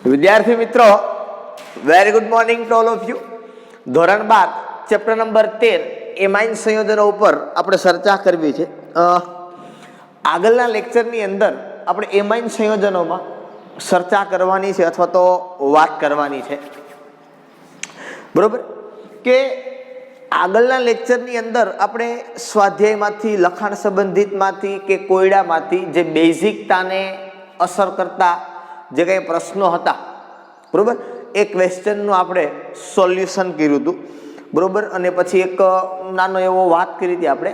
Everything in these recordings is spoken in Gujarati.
વિદ્યાર્થી મિત્રો, very good morning to all of you. ધોરણ 12 ચેપ્ટર નંબર 13 એમાઇન સંયોજનો ઉપર આપણે ચર્ચા કરવી છે. આગળના લેક્ચરની અંદર આપણે એમાઇન સંયોજનોમાં ચર્ચા કરવાની છે અથવા તો વાત કરવાની છે, બરોબર? કે આગળના લેક્ચરની અંદર આપણે સ્વાધ્યાયમાંથી, લખાણ સંબંધિતમાંથી કે કોયડામાંથી જે બેઝિકતાને અસર કરતા જે કંઈ પ્રશ્નો હતા, બરોબર, એ ક્વેશ્ચનનું આપણે સોલ્યુશન કર્યું હતું, બરોબર. અને પછી એક નાનો એવો વાત કરી હતી આપણે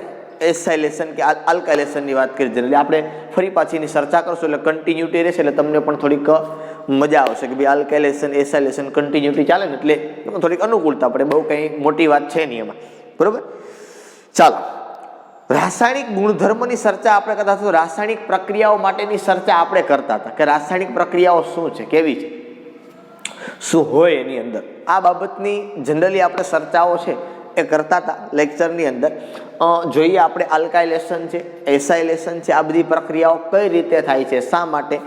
એસાઇલેશન કે આલ્કાઇલેશનની વાત કરી હતી. એટલે આપણે ફરી પાછીની ચર્ચા કરશું એટલે કન્ટિન્યુટી રહેશે, એટલે તમને પણ થોડીક મજા આવશે કે ભાઈ આલ્કાઇલેશન એસાઇલેશન કન્ટિન્યુટી ચાલે ને એટલે થોડીક અનુકૂળતા પડે. બહુ કંઈ મોટી વાત છે નહીં એમાં, બરોબર. ચાલો, રાસાયણિક ગુણધર્મની ચર્ચા આપણે કરતા હતા. રાસાયણિક પ્રક્રિયાઓ માટેની ચર્ચા આપણે કરતા હતા કે રાસાયણિક પ્રક્રિયાઓ શું છે, કેવી છે, શું હોય એની અંદર. આ બાબતની જનરલી આપણે ચર્ચાઓ છે એ કરતા હતા લેક્ચરની અંદર. જોઈએ આપણે આલ્કાઇલેશન છે, એસાઇલેશન છે, આ બધી પ્રક્રિયાઓ કઈ રીતે થાય છે, શા માટે,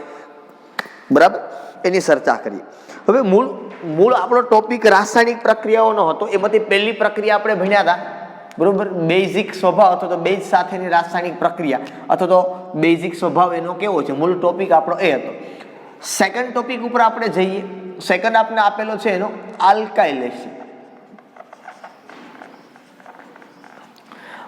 બરાબર, એની ચર્ચા કરીએ. હવે મૂળ આપણો ટોપિક રાસાયણિક પ્રક્રિયાઓનો હતો. એમાંથી પહેલી પ્રક્રિયા આપણે ભણ્યા હતા, બરોબર, બેઝિક સ્વભાવ અથવા તો બેઝ સાથેની રાસાયણિક પ્રક્રિયા અથવા તો બેઝિક સ્વભાવ એનો કેવો છે, મૂળ ટોપિક આપણો એ હતો. સેકન્ડ ટોપિક ઉપર આપણે જઈએ. સેકન્ડ આપણે આપેલો છે એનો આલ્કાઇલેશન.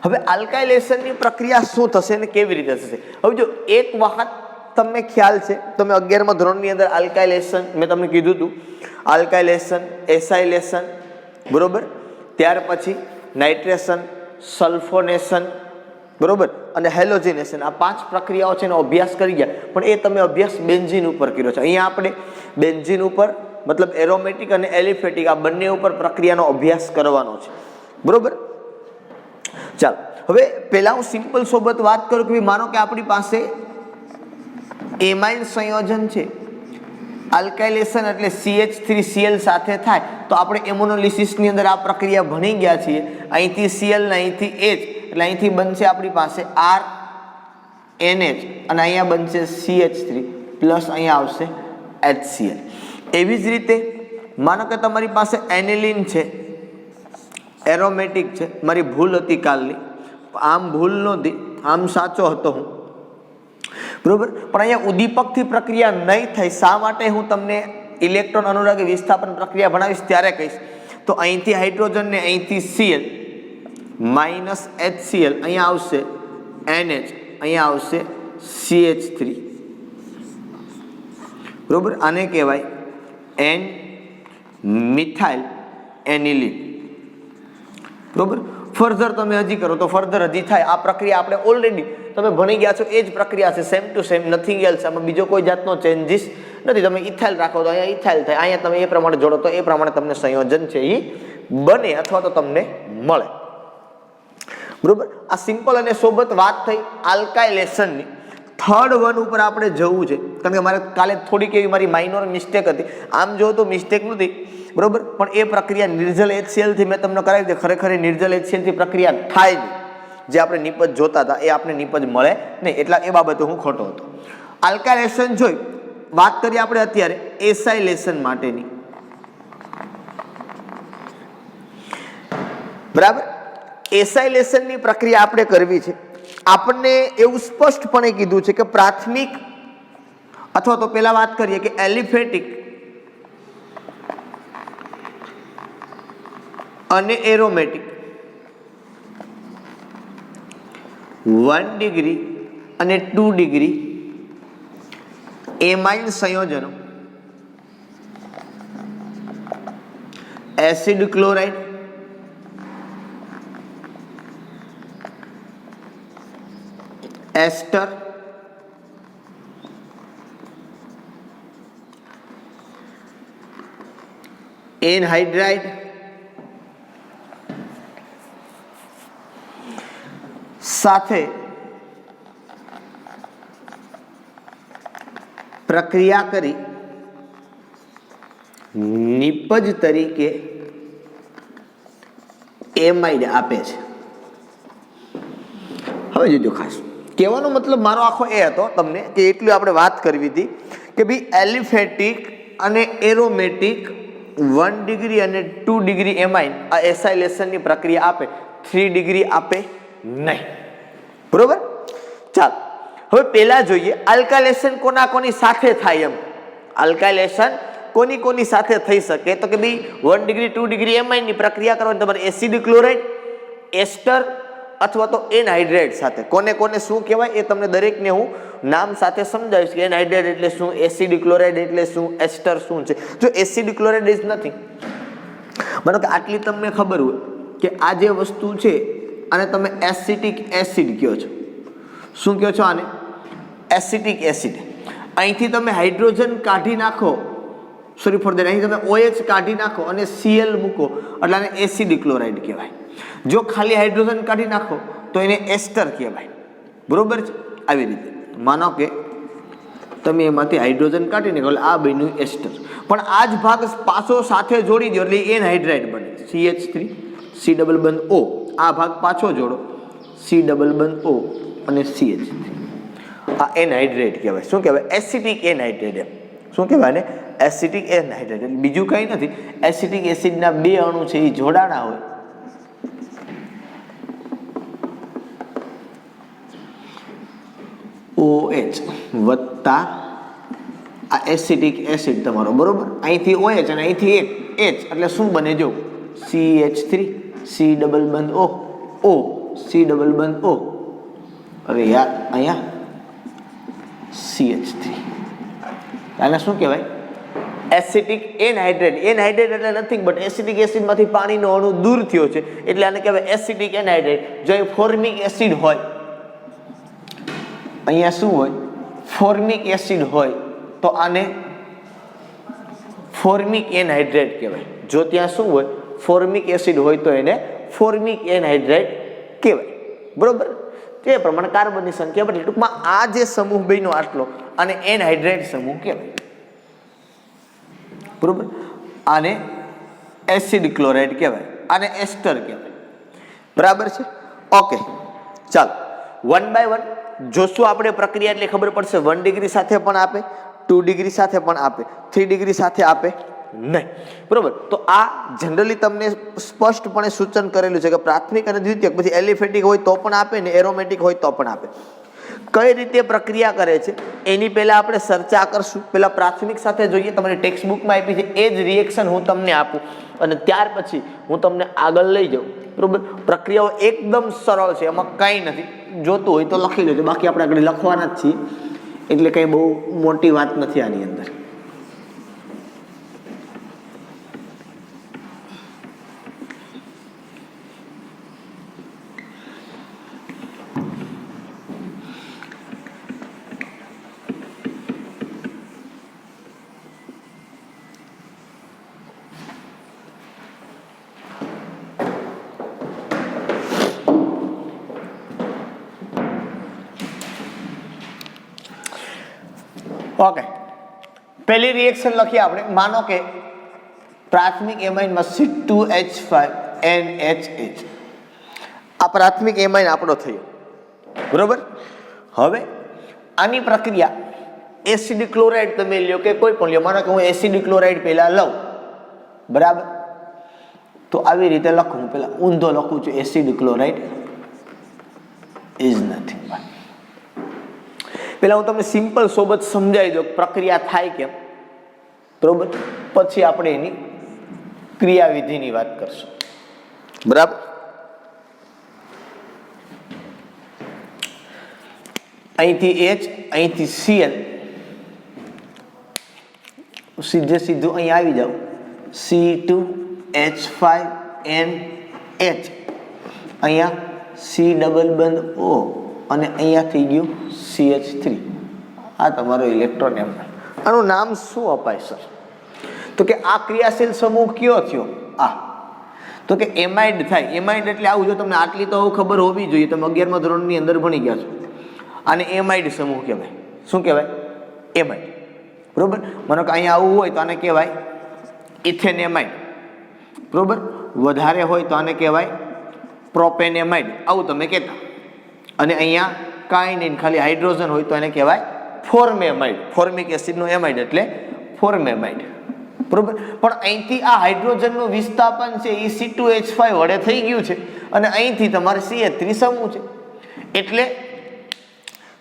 હવે આલ્કાઇલેશનની પ્રક્રિયા શું થશે અને કેવી રીતે થશે? હવે જો એક વખત તમને ખ્યાલ છે, તમે 11મા ધોરણની અંદર આલ્કાઇલેશન મેં તમને કીધું હતું, આલ્કાઇલેશન, એસાઇલેશન, બરોબર, ત્યાર પછી નાઇટ્રેશન, સલ્ફોનેશન, બરોબર, અને હેલોજિનેશન, આ 5 પ્રક્રિયાઓ છે એનો અભ્યાસ કરી ગયા. પણ એ તમે અભ્યાસ બેન્ઝીન ઉપર કર્યો છે. અહીંયા આપણે બેન્ઝીન ઉપર મતલબ એરોમેટિક અને એલિફેટિક આ બંને ઉપર પ્રક્રિયાનો અભ્યાસ કરવાનો છે, બરોબર. ચાલો, હવે પહેલા હું સિમ્પલ સોબત વાત કરું કે માનો કે આપણી પાસે એમાઇન સંયોજન છે. આલ્કાઇલેશન એટલે CH3Cl સાથે થાય તો આપણે એમોનોલિસિસની અંદર આ પ્રક્રિયા ભણી ગયા છીએ. અહીંથી Cl ને અહીંથી H, એટલે અહીંથી બનશે આપણી પાસે RNH અને અહીંયા બનશે CH3 પ્લસ અહીંયા આવશે HCl. એવી જ રીતે માનો કે તમારી પાસે એનિલિન છે, એરોમેટિક છે. મારી ભૂલ હતી કાલની, આમ ભૂલ નહોતી, આમ સાચો હતો હું, બરોબર. પણ અહીંયા ઉદ્દીપકથી પ્રક્રિયા નહીં થાય. શા માટે હું તમને ઇલેક્ટ્રોન અનુરાગી વિસ્થાપન પ્રક્રિયા ભણાવીશ ત્યારે કહીશ. તો અહીંથી હાઇડ્રોજન ને અહીંથી Cl માઇનસ HCl, અહીંયા આવશે NH, અહીંયા આવશે CH3, બરોબર. આને કહેવાય N મિથાઇલ એનિલિન, બરોબર. ફર્ધર તમે હજી કરો તો ફર્ધર હજી થાય. આ પ્રક્રિયા આપણે ઓલરેડી તમે ભણી ગયા છો, એ જ પ્રક્રિયા છે, same to same, nothing else. આમાં બીજો કોઈ જાતનો ચેન્જીસ નથી. તમે ઇથાઇલ રાખો તો અહીંયા ઇથાઇલ થાય, અહીંયા તમે એ પ્રમાણે જોડો તો એ પ્રમાણે તમને સંયોજન છે એ બને અથવા તો તમને મળે, બરોબર. આ સિમ્પલ અને સોબત વાત થઈ આલ્કાઇલેશનની. થર્ડ વન ઉપર આપણે જવું છે, કારણ કે મારે કાલે થોડીક એવી મારી માઇનોર મિસ્ટેક હતી. આમ જો તો મિસ્ટેક નથી, બરોબર, પણ એ પ્રક્રિયા નિર્જલ HCl થી મેં તમને કરાવી હતી. ખરેખર નિર્જલ HCl થી પ્રક્રિયા થાય નહીં. જે આપણે નિપજ જોતા હતા એ આપણે નિપજ મળે નહીં, એટલા એ બાબતે હું ખોટો હતો. આલ્કાઇલેશન જોઈ વાત કરીએ આપણે અત્યારે એસાઇલેશન માટેની, બરાબર. એસાઇલેશનની પ્રક્રિયા આપણે કરવી છે. આપણને એવું સ્પષ્ટપણે કીધું છે કે પ્રાથમિક અથવા તો પેલા વાત કરીએ કે એલિફેટિક અને એરોમેટિક 1 ડિગ્રી અને 2 ડિગ્રી એમાઇન સંયોજનો એસિડ ક્લોરાઇડ, એસ્ટર, એનહાઇડ્રાઇડ, સાથે પ્રક્રિયા કરી નિપજ તરીકે એમાઇડ આપે છે. હવે જોજો ખાસ, કહેવાનો મતલબ મારો આખો એ હતો તમને કે એટલી આપણે વાત કરવી હતી કે ભાઈ એલિફેટિક અને એરોમેટિક 1 ડિગ્રી અને 2 ડિગ્રી એમાઇન આ એસાઇલેશનની પ્રક્રિયા આપે, 3 ડિગ્રી આપે નહીં. બરોબર. ચાલો હવે પહેલા જોઈએ આલ્કાઇલેશન કોના કોની સાથે થાય. એમ આલ્કાઇલેશન કોની કોની સાથે થઈ શકે? તો કે ભાઈ 1 ડિગ્રી 2 ડિગ્રી એમાઇનની પ્રક્રિયા કરવાની તમારે એસિડ ક્લોરાઇડ, એસ્ટર અથવા તો એનહાઇડ્રેટ સાથે. કોને કોને શું કહેવાય એ તમને દરેકને હું નામ સાથે સમજાવીશ કે એનહાઇડ્રેટ એટલે શું, એસિડ ક્લોરાઇડ એટલે શું, એસ્ટર શું છે. જો એસિડ ક્લોરાઇડ ઇઝ નથી, માનો કે આટલી તમને ખબર હોય કે આ જે વસ્તુ છે આને તમે એસિટિક એસિડ કહો છો. શું કહો છો આને? Acetic acid. અહીંથી તમે હાઇડ્રોજન કાઢી નાખો, સોરી ફોર દેટ, અહીં તમે OH કાઢી નાખો અને Cl મૂકો એટલે આને એસિડ ક્લોરાઇડ કહેવાય. જો ખાલી હાઇડ્રોજન કાઢી નાખો તો એને એસ્ટર કહેવાય. બરોબર છે. આવી રીતે માનો કે તમે એમાંથી હાઇડ્રોજન કાઢી નાખો એટલે આ બન્યું એસ્ટર, પણ આ જ ભાગ પાછો સાથે જોડી દો એટલે એનહાઇડ્રાઇડ બને, CH3 C ડબલ બંધ O. આ ભાગ પાછો જોડો, C ડબલ બંધ O અને CH3. આ એનહાઇડ્રેટ કહેવાય. શું કહેવાય? Acetic anhydrate. એમ શું કહેવાય ને? Acetic anhydrate. બીજું કંઈ નથી. એસિટિક એસિડના બે અણુ છે એ જોડાણા હોય OH વત્તા આ એસિટિક એસિડ તમારો. બરોબર. અહીંથી OH અને અહીંથી એક H એટલે શું બને? જો CH3 C ડબલ બંધ O C ડબલ બંધ O. અરે યાર અહીંયા CH3. આને શું કહેવાય? Acetic anhydrate. એનહાઇડ્રેટ એટલે નથિંગ બટ એસિટિક એસિડમાંથી પાણીનો અણુ દૂર થયો છે એટલે આને કહેવાય એસિટિક એનહાઇડ્રેટ. જો અહીં ફોર્મિક એસિડ હોય, અહીંયા શું હોય? ફોર્મિક એસિડ હોય તો આને ફોર્મિક એનહાઇડ્રેટ કહેવાય. જો ત્યાં શું હોય? ફોર્મિક એસિડ હોય તો એને ફોર્મિક એનહાઇડ્રેટ કહેવાય. બરોબર. તે પ્રમાણે કાર્બનની સંખ્યા બદલે ટૂંકમાં આ જે સમૂહ બન્યો આટલો આને એનહાઇડ્રેટ સમૂહ કહેવાય. બરોબર. આને એસિડ ક્લોરાઇડ કહેવાય, આને એસ્ટર કહેવાય. બરાબર છે. ઓકે ચાલો 1 બાય 1 જોશું આપણે પ્રક્રિયા એટલે ખબર પડશે. 1 ડિગ્રી સાથે પણ આપે, 2 ડિગ્રી સાથે પણ આપે, 3 ડિગ્રી સાથે આપે નહીં. બરોબર. તો આ જનરલી તમને સ્પષ્ટપણે સૂચન કરેલું છે કે પ્રાથમિક અને દ્વિતીયક, પછી એલિફેટિક હોય તો પણ આપે ને એરોમેટિક હોય તો પણ આપે. કઈ રીતે પ્રક્રિયા કરે છે એની પહેલા આપણે ચર્ચા કરશું. પહેલા પ્રાથમિક સાથે જોઈએ. તમારી ટેક્સ્ટ બુકમાં આપી છે એ જ રિએક્શન હું તમને આપું અને ત્યાર પછી હું તમને આગળ લઈ જાઉં. બરોબર. પ્રક્રિયાઓ એકદમ સરળ છે, એમાં કંઈ નથી. જોતું હોય તો લખી લેજો, બાકી આપણે આગળ લખવાના જ છીએ એટલે કંઈ બહુ મોટી વાત નથી આની અંદર. ઓકે, પહેલી રિએક્શન લખીએ આપણે. માનો કે પ્રાથમિક એમાઇનમાં C2H5NHH. આ પ્રાથમિક એમાઇન આપણો થયો. બરોબર. હવે આની પ્રક્રિયા એસિડ ક્લોરાઇડ તમે લ્યો કે કોઈ પણ લ્યો. માનો કે હું એસિડ ક્લોરાઇડ પહેલા લઉં. બરાબર. તો આવી રીતે લખું. હું પહેલા ઊંધો લખું છું, એસિડ ક્લોરાઇડ ઇઝ નથિંગ. પહેલા હું તમને સિમ્પલ સોબત સમજાવી દઉં પ્રક્રિયા થાય કેમ. બરોબર. પછી આપણે એની ક્રિયાવિધિની વાત કરશું. બરાબર. અહીંથી H, અહીંથી Cl, સીધે સીધું અહીં આવી જાવ, C2H5NH, અહીંયા C ડબલ બંધ O અને અહીંયા થઈ ગયું CH3. આ તમારો ઇલેક્ટ્રોન એમ્પર. આનું નામ શું અપાય સર? તો કે આ ક્રિયાશીલ સમૂહ કયો થયો? આ. તો કે એમાઇડ થાય. એમાઇડ એટલે આવું. જો તમને આટલી તો ખબર હોવી જોઈએ, તમે 11મા ધોરણની અંદર ભણી ગયા છો. આને એમાઇડ સમૂહ કહેવાય. શું કહેવાય? એમાઇડ. બરોબર. માનો કે અહીંયા આવું હોય તો આને કહેવાય ઇથેન એમાઇડ. બરોબર. વધારે હોય તો આને કહેવાય પ્રોપેન એમાઇડ. આવું તમે કહેતા. અને અહીંયા કાંઈ નહીં, ખાલી હાઇડ્રોજન હોય તો એને કહેવાય ફોર્મેમાઇડ. ફોર્મિક એસિડનો એમાઇડ એટલે ફોર્મેમાઇડ, બરોબર. પણ અહીંથી આ હાઇડ્રોજનનું વિસ્થાપન છે એ C2H5 વડે થઈ ગયું છે અને અહીંથી તમારે CH3 સમૂહ છે, એટલે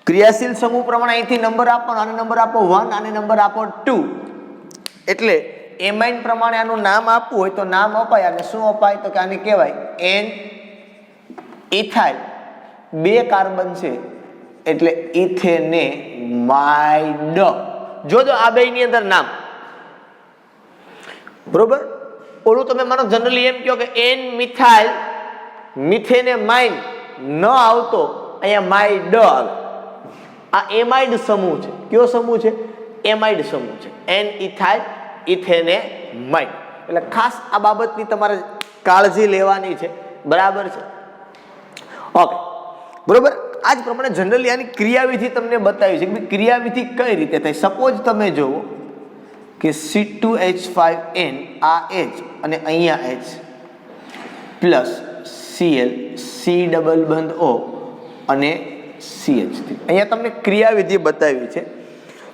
ક્રિયાશીલ સમૂહ પ્રમાણે અહીંથી નંબર આપો, આને નંબર આપો 1, આને નંબર આપો 2, એટલે એમાઇન પ્રમાણે આનું નામ આપવું હોય તો નામ અપાય. અને શું અપાય તો કે આને કહેવાય N ઇથાઇલ, 2 કાર્બન છે એટલે ઇથેનેમાઇડ. જોજો આ બેની અંદર નામ, બરોબર. ઓલું તમે માનો જનરલી એમ કહો કે N મિથાઇલ મિથેનેમાઇન ન આવતો, અહીંયા માઇડ આવે. આ એમાઇડ સમૂહ છે. કયો સમૂહ છે? એમાઇડ સમૂહ છે. N ethyl ethanamide. એટલે ખાસ આ બાબતની તમારે કાળજી લેવાની છે, બરાબર છે. ઓકે, બરોબર. આ જ પ્રમાણે જનરલી આની ક્રિયાવિધિ તમને બતાવી છે કે ક્રિયાવિધિ કઈ રીતે થાય. સપોઝ તમે જુઓ કે C2H5N આ H અને અહીંયા H plus Cl C double બંધ O અને CH3. અહીંયા તમને ક્રિયાવિધિ બતાવી છે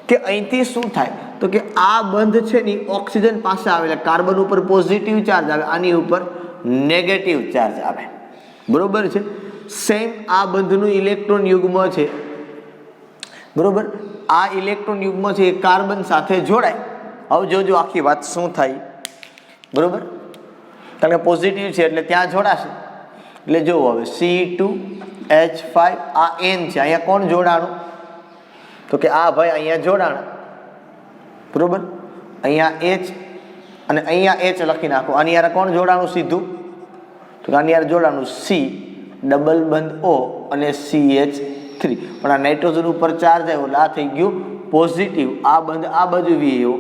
કે અહીંથી શું થાય તો કે આ બંધ છે ને ઓક્સિજન પાસે આવે એટલે કાર્બન ઉપર પોઝિટિવ ચાર્જ આવે, આની ઉપર નેગેટિવ ચાર્જ આવે, બરોબર છે. સેમ આ બંધનું ઇલેક્ટ્રોન યુગ્મ છે, બરોબર. આ ઇલેક્ટ્રોન યુગ્મ છે એ કાર્બન સાથે જોડાય. હવે જોજો આખી વાત શું થાય, બરોબર. કારણ કે પોઝિટિવ છે એટલે ત્યાં જોડાશે. એટલે જોવો હવે C2H5 આ N છે, અહીંયા કોણ જોડાણું તો કે આ ભાઈ અહીંયા જોડાણ, બરોબર. અહીંયા H અને અહીંયા H લખી નાખો. આની યાર કોણ જોડાણું સીધું તો આની યાર જોડાણું C ડબલ બંધ O અને CH3. પણ આ નાઇટ્રોજન ઉપર ચાર્જ આવ્યો એટલે આ થઈ ગયું પોઝિટિવ, આ બંધ આ બાજુ વીયો,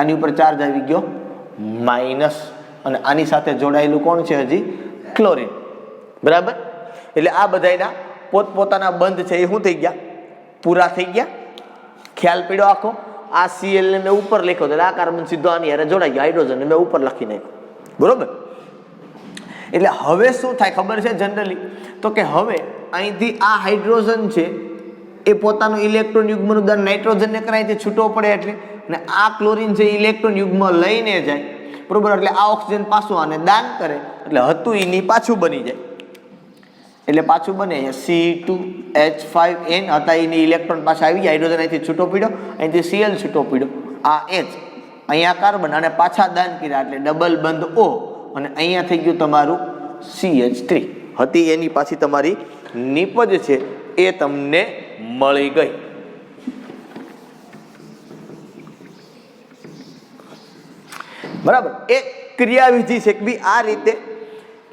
આની ઉપર ચાર્જ આવી ગયો માઇનસ, અને આની સાથે જોડાયેલું કોણ છે હજી? ક્લોરીન, બરાબર. એટલે આ બધાના પોતપોતાના બંધ છે એ શું થઈ ગયા? પૂરા થઈ ગયા. ખ્યાલ પડ્યો આખો? આ Cl ને મેં ઉપર લખ્યો એટલે આ કાર્બન સીધો આની હારે જોડાઈ ગયો, હાઇડ્રોજન ને મેં ઉપર લખી નાખ્યો, બરોબર. એટલે હવે શું થાય ખબર છે જનરલી તો કે હવે અહીંથી આ હાઇડ્રોજન છે એ પોતાનું ઇલેક્ટ્રોન યુગ્મનું દાન નાઇટ્રોજનને કરાયથી છૂટો પડે એટલે, અને આ ક્લોરીન છે ઇલેક્ટ્રોન યુગ્મ લઈને જાય, બરોબર. એટલે આ ઓક્સિજન પાછું આને દાન કરે એટલે હતું એની પાછું બની જાય. એટલે પાછું બને C2H5N હતા એની ઇલેક્ટ્રોન પાછા આવી ગયા, હાઇડ્રોજન અહીંથી છૂટો પડ્યો, અહીંથી Cl છૂટો પડ્યો, આ H અહીંયા કાર્બન અને પાછા દાન કર્યા એટલે ડબલ બંધ O અને અહીંયા થઈ ગયું તમારું CH3. હતી એની પાછી તમારી નિપજ છે એ તમને મળી ગઈ. બરાબર. એ ક્રિયાવિધિ છે કે ભાઈ આ રીતે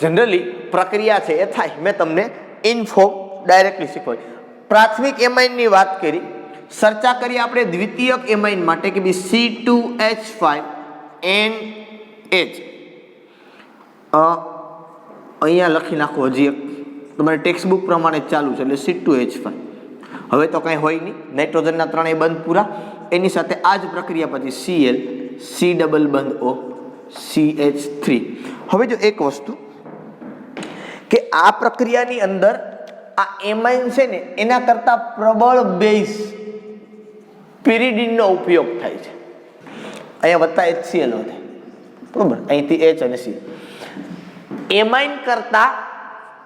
જનરલી પ્રક્રિયા છે એ થાય. મેં તમને ઇનફોર્મ ડાયરેક્ટલી શીખવાય. પ્રાથમિક એમાઇનની વાત કરી, ચર્ચા કરી આપણે દ્વિતીયક એમાઇન માટે કે ભાઈ C2H5NH. અહીંયા લખી નાખો, હજી એક તમારે ટેક્સ્ટ બુક પ્રમાણે ચાલુ છે એટલે C2H5. હવે તો કંઈ હોય નહીં, નાઇટ્રોજનના ત્રણેય બંધ પૂરા. એની સાથે આ જ પ્રક્રિયા પછી Cl C ડબલ બંધ O CH3. હવે જો એક વસ્તુ કે આ પ્રક્રિયાની અંદર આ એમાઇન છે ને એના કરતા પ્રબળ બેઝ પિરિડીનનો ઉપયોગ થાય છે. અહીંયા વત્તા HCl વધે, બરોબર. અહીંથી H અને C. એમાઇન કરતા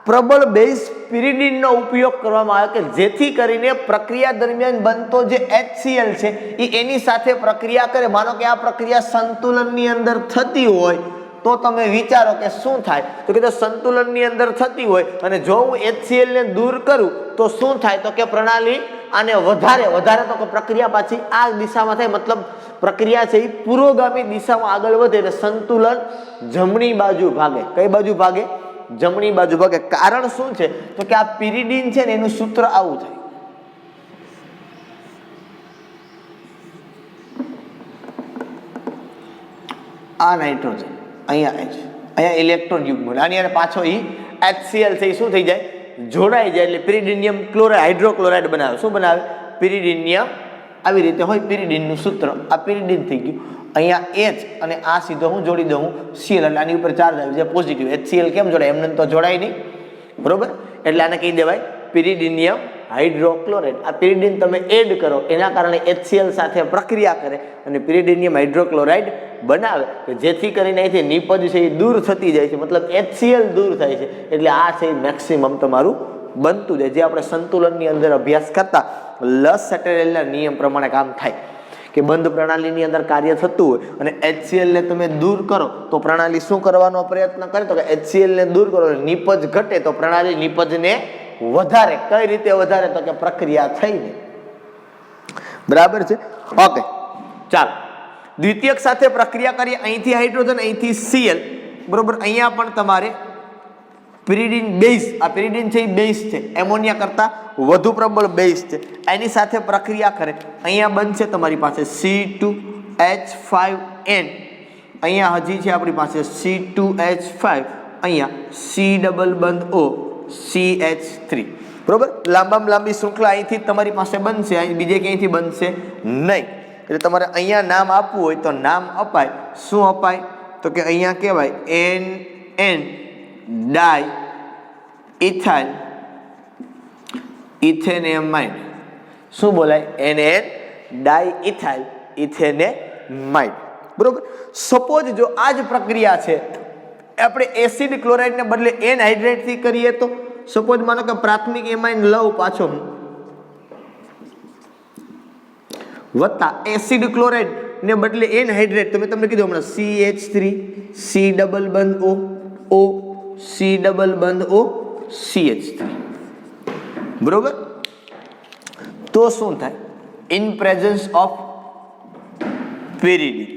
પ્રબળ બેઝ પિરિડીનનો ઉપયોગ કરવામાં આવે કે જેથી કરીને પ્રક્રિયા દરમિયાન બનતો જે HCl છે એ એની સાથે પ્રક્રિયા કરે. માનો કે આ પ્રક્રિયા સંતુલનની અંદર થતી હોય તો તમે વિચારો કે શું થાય તો કે સંતુલનની અંદર થતી હોય અને જો હું HCl ને દૂર કરું તો શું થાય તો કે પ્રણાલી આને વધારે તો કે પ્રક્રિયા પાછી આ દિશામાં થાય, મતલબ પ્રક્રિયા છે એ પુરોગામી દિશામાં આગળ વધે એટલે સંતુલન જમણી બાજુ ભાગે. કઈ બાજુ ભાગે? જમણી બાજુ ભાગે. કારણ શું છે તો કે આ પિરિડીન છે ને એનું સૂત્ર આવું થાય. આ નાઇટ્રોજન, અહીંયા H, અહીંયા ઇલેક્ટ્રોન યુગ્મ, આની અને પાછો ઈ HCl છે શું થઈ જાય? જોડાઈ જાય એટલે પિરિડીનિયમ ક્લોરાઇડ હાઇડ્રોક્લોરાઇડ બનાવે. શું બનાવે? પિરિડીનિયમ. આવી રીતે હોય પિરિડીનનું સૂત્ર. આ પિરિડીન થઈ ગયું. અહીંયા H અને આ સીધો હું જોડી દઉં Cl એટલે આની ઉપર ચાર્જ આવી જાય પોઝિટિવ. HCl કેમ જોડાય? એમને તો જોડાય નહીં, બરોબર. એટલે આને કહી દેવાય પિરિડીનિયમ હાઇડ્રોક્લોરાઇડ, આ પિરિડીન તમે એડ કરો એના કારણે HCl સાથે પ્રક્રિયા કરે અને પિરિડીનિયમ હાઇડ્રોક્લોરાઇડ બનાવે કે જેથી કરીને અહીંથી નિપજ છે એ દૂર થતી જાય છે, મતલબ HCl દૂર થાય છે. એટલે આ છે મેક્સિમમ તમારું બનતું જાય, જે આપણે સંતુલનની અંદર અભ્યાસ કરતા લસેટેરેલના નિયમ પ્રમાણે કામ થાય કે બંધ પ્રણાલીની અંદર કાર્ય થતું હોય અને HCl ને તમે દૂર કરો તો પ્રણાલી શું કરવાનો પ્રયત્ન કરે તો કે HCl ને દૂર કરો, નિપજ ઘટે તો પ્રણાલી નિપજને વધારે. કઈ રીતે વધારે તો કે પ્રક્રિયા થઈને. બરાબર છે, ઓકે. ચાલો દ્વિતીયક સાથે પ્રક્રિયા કરીએ, અહીંથી હાઇડ્રોજન અહીંથી Cl, બરોબર. અહીંયા પણ તમારે પિરિડીન બેઝ, આ પિરિડીન છે એ બેઝ છે, એમોનિયા કરતા વધુ પ્રબળ બેઝ છે, એની સાથે પ્રક્રિયા કરે. અહીંયા બનશે તમારી પાસે C2H5N, અહીંયા હજી છે આપણી પાસે C2H5, અહીંયા C ડબલ બંધ O CH3, બરોબર. લાંબામાં લાંબી શૃંખલા અહીંથી તમારી પાસે બનશે, અહીં બીજે ક્યાંયથી બનશે નહીં. એટલે તમારે અહીંયા નામ આપવું હોય તો નામ અપાય. શું અપાય તો કે અહીંયા કહેવાય NN ડાય ઇથાઇલ ઇથેનેમાઇડ. શું બોલાય? NN ડાય ઇથાઇલ ઇથેનેમાઇડ, બરોબર. સપોઝ જો આ જ પ્રક્રિયા છે આપણે એસિડ ક્લોરાઇડને બદલે એનહાઇડ્રેટ થી કરીએ તો સપોઝ માનો કે પ્રાથમિક એમાઇન લઉં પાછો વત્તા એસિડ ક્લોરાઇડ ને બદલે એનહાઇડ્રેટ, તો મેં તમને કીધું હમણાં CH3 C ડબલ બંધ O C ડબલ બંધ O CH3, બરોબર. તો શું થાય? ઇન પ્રેઝન્સ ઓફ પેરિડીન,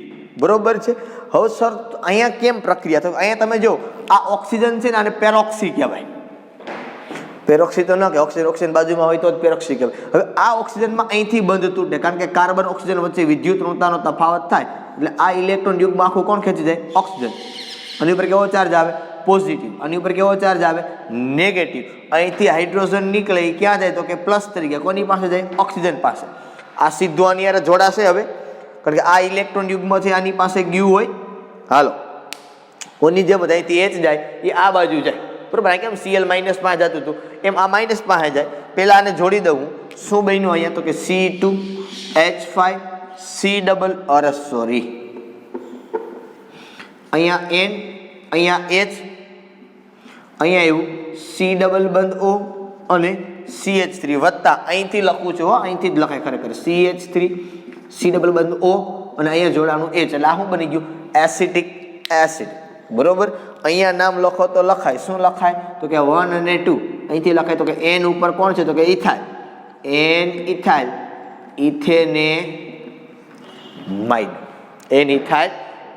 બરોબર છે. હવે સર અહીંયા કેમ પ્રક્રિયા થાય? અહીંયા તમે જો આ ઓક્સિજન છે ને આને પેરોક્સી કહેવાય. પેરોક્સી તો ન કે ઓક્સિજન બાજુમાં હોય તો જ પેરોક્સી કહેવાય. હવે આ ઓક્સિજનમાં અહીંથી બંધ તૂટે કારણ કે કાર્બન ઓક્સિજન વચ્ચે વિદ્યુત ઋણતાનો તફાવત થાય એટલે આ ઇલેક્ટ્રોન યુગમાં આખું કોણ ખેંચી જાય? ઓક્સિજન. આની ઉપર કેવો ચાર્જ આવે? પોઝિટિવ. આની ઉપર કેવો ચાર્જ આવે? નેગેટિવ. અહીંથી હાઇડ્રોજન નીકળે એ ક્યાં જાય તો કે પ્લસ તરીકે. કોની પાસે જાય? ઓક્સિજન પાસે. આ સીધું આની યારે જોડાશે હવે કારણ કે આ ઇલેક્ટ્રોન યુગમાંથી આની પાસે ગયું હોય. હાલો કોની જેમ અહીંથી H જાય એ આ બાજુ જાય, બરોબર. કેમ Cl માઇનસ માં જતું હતું એમ આ માઇનસ પાસે જાય. પહેલા આને જોડી દઉં. શું બન્યું અહીંયા તો કે C2H5 C ડબલ સોરી અહીંયા N અહીંયા H અહીંયા એવું C ડબલ બંધ O અને CH3 વત્તા અહીંથી લખું છું, અહીંથી જ લખાય ખરેખર CH3 C ડબલ બંધ O અને અહીંયા જોડાનું H. એટલે આ શું બની ગયું? એસિટિક એસિડ, બરોબર. અહીંયા નામ લખો તો લખાય. શું લખાય તો કે 1 અને 2. અહીંથી લખાય તો કે N ઉપર કોણ છે તો કે ethyl, N ethyl ethanamide, N ethyl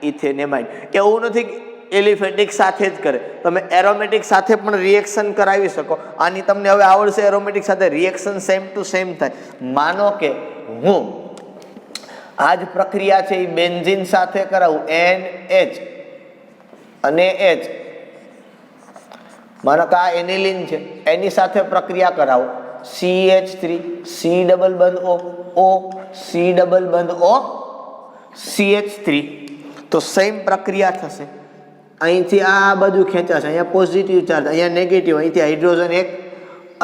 ethanamide. એવું નથી કે એલિફેટિક સાથે જ કરે, તમે એરોમેટિક સાથે પણ રિએક્શન કરાવી શકો. આની તમને હવે આવડશે એરોમેટિક સાથે રિએક્શન સેમ ટુ સેમ થાય. માનો કે હું આ જ પ્રક્રિયા છે એ બેન્ઝીન સાથે કરાવું NH અને H, માનો કે આ એનિલિન છે એની સાથે પ્રક્રિયા કરાવો CH3 C ડબલ બંધ O C ડબલ બંધ O CH3 તો સેમ પ્રક્રિયા થશે. અહીંથી આ બાજુ ખેંચાશે, અહીંયા પોઝિટિવ ચાર્જ અહીંયા નેગેટિવ, અહીંથી હાઇડ્રોજન એક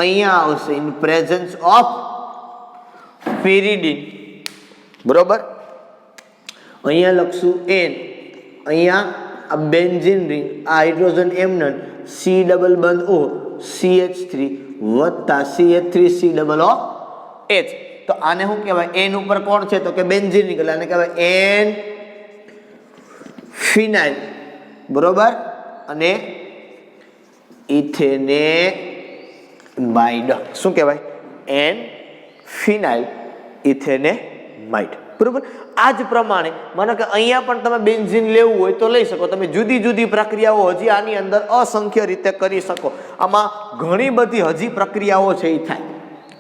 અહીંયા આવશે ઇન પ્રેઝન્સ ઓફ પેરિડીન, બરોબર. અહીંયા લખશું N, અહીંયા આ બેન્ઝીન રિંગ, આ હાઇડ્રોજન એમનન C ડબલ બંધ O CH3 વત્તા CH3 C double O H. તો આને શું કહેવાય? N ઉપર કોણ છે તો કે બેન્ઝીન રિંગ, એટલે આને કહેવાય N ફિનાઇલ, બરોબર. અને ઇથેનેમાઇડ શું કહેવાય? N ફિનાઇલ ઇથેનેમાઇડ, બરોબર. આ જ પ્રમાણે માનો કે અહીંયા પણ તમે બેન્ઝીન લેવું હોય તો લઈ શકો. તમે જુદી જુદી પ્રક્રિયાઓ હજી આની અંદર અસંખ્ય રીતે કરી શકો. આમાં ઘણી બધી હજી પ્રક્રિયાઓ છે એ થાય,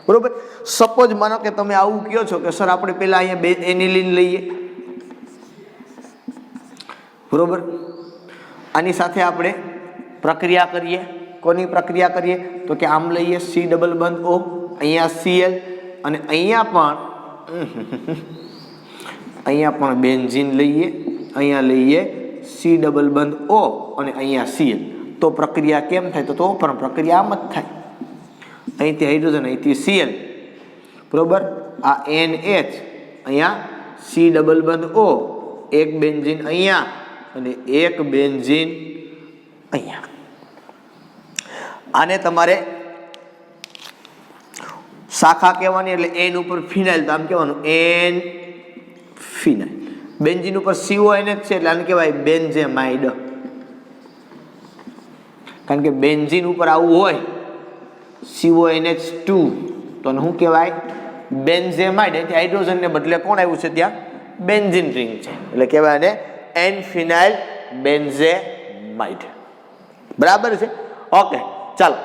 બરોબર. સપોઝ માનો કે તમે આવું કહો છો કે સર આપણે પહેલા અહીંયા એનિલિન લઈએ, બરોબર. આની સાથે આપણે પ્રક્રિયા કરીએ. કોની પ્રક્રિયા કરીએ તો કે આમ લઈએ C ડબલ બંધ O, અહીંયા Cl અને અહીંયા પણ બેન્ઝીન લઈએ, અહીંયા લઈએ C ડબલ બંધ O અને અહીંયા Cl. તો પ્રક્રિયા કેમ થાય? તો પણ પ્રક્રિયા આમ જ થાય. અહીંથી હાઇડ્રોજન, અહીંથી Cl, બરોબર. આ NH, અહીંયા C ડબલ બંધ O, એક બેન્ઝીન અહીંયા અને એક બેન્ઝીન અહીંયા. આને તમારે શાખા કહેવાની, એટલે N ઉપર ફિનાઇલ, તો આમ કહેવાનું N ફિનાઇલ. બેન્ઝીન ઉપર CONH છે એટલે આને કહેવાય બેન્ઝેમાઇડ, કારણ કે બેન્ઝીન ઉપર આવું હોય CONH2 તો શું કહેવાય? બેન્ઝેમાઇડ. અહીંથી હાઇડ્રોજનને બદલે કોણ આવ્યું છે? ત્યાં બેન્ઝીન રિંગ છે, એટલે કહેવાય ને N ફિનાઇલ બેન્ઝેમાઇડ. બરાબર છે? ઓકે, ચાલો.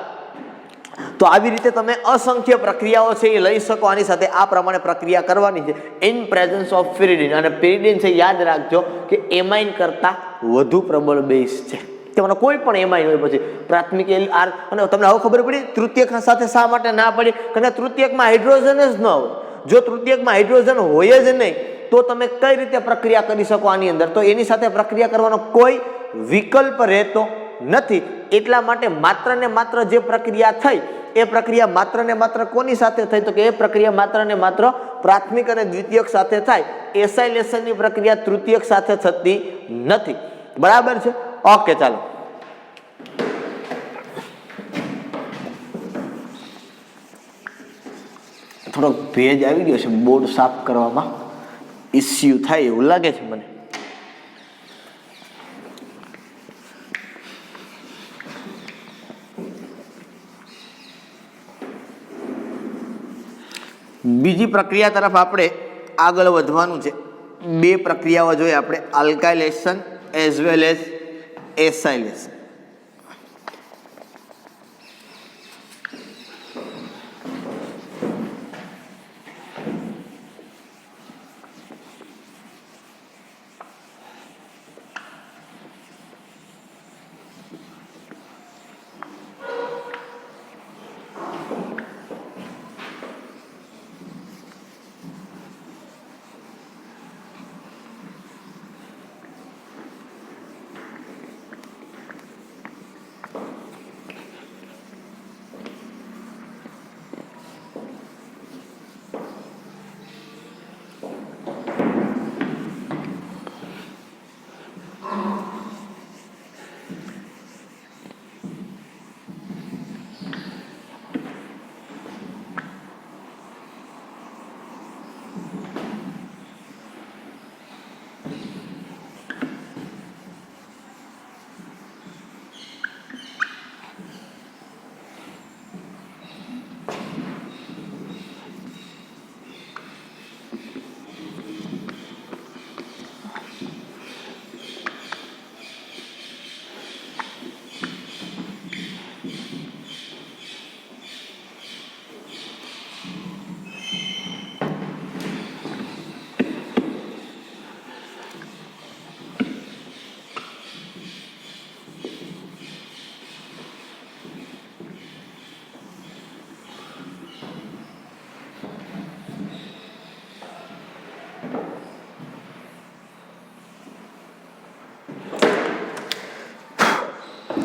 તો આવી રીતે તમે અસંખ્ય પ્રક્રિયાઓ છે એ લઈ શકો. આની સાથે આ પ્રમાણે પ્રક્રિયા કરવાની છે ઇન પ્રેઝન્સ ઓફ pyridine. અને pyridine છે, યાદ રાખજો કે એમાઇન કરતા વધુ પ્રબળ બેઝ છે. તેમાં કોઈ પણ એમાઇન હોય પછી પ્રાથમિક Lr, અને તમને હવે ખબર પડી તૃતીયક સાથે શા માટે ના પડી? કારણ કે તૃતીયકમાં હાઇડ્રોજન જ ન હોય. જો તૃતીયકમાં હાઇડ્રોજન હોય જ નહીં તો તમે કઈ રીતે પ્રક્રિયા કરી શકો આની અંદર? તો એની સાથે પ્રક્રિયા કરવાનો કોઈ વિકલ્પ રહેતો નથી. એટલા માટે માત્ર ને માત્ર જે પ્રક્રિયા થઈ એ પ્રક્રિયા માત્ર ને માત્ર કોની સાથે થઈ? તો કે એ પ્રક્રિયા માત્ર ને માત્ર પ્રાથમિક અને દ્વિતીયક સાથે થાય. એસાઇલેશનની પ્રક્રિયા તૃતીયક સાથે થતી નથી. બરાબર છે? ઓકે, ચાલો. થોડોક ભેજ આવી ગયો છે, બોર્ડ સાફ કરવામાં ઇસ્યુ થાય એવું લાગે છે મને. બીજી પ્રક્રિયા તરફ આપણે આગળ વધવાનું છે. બે પ્રક્રિયાઓ જોઈએ આપણે, alkylation as well as acylation.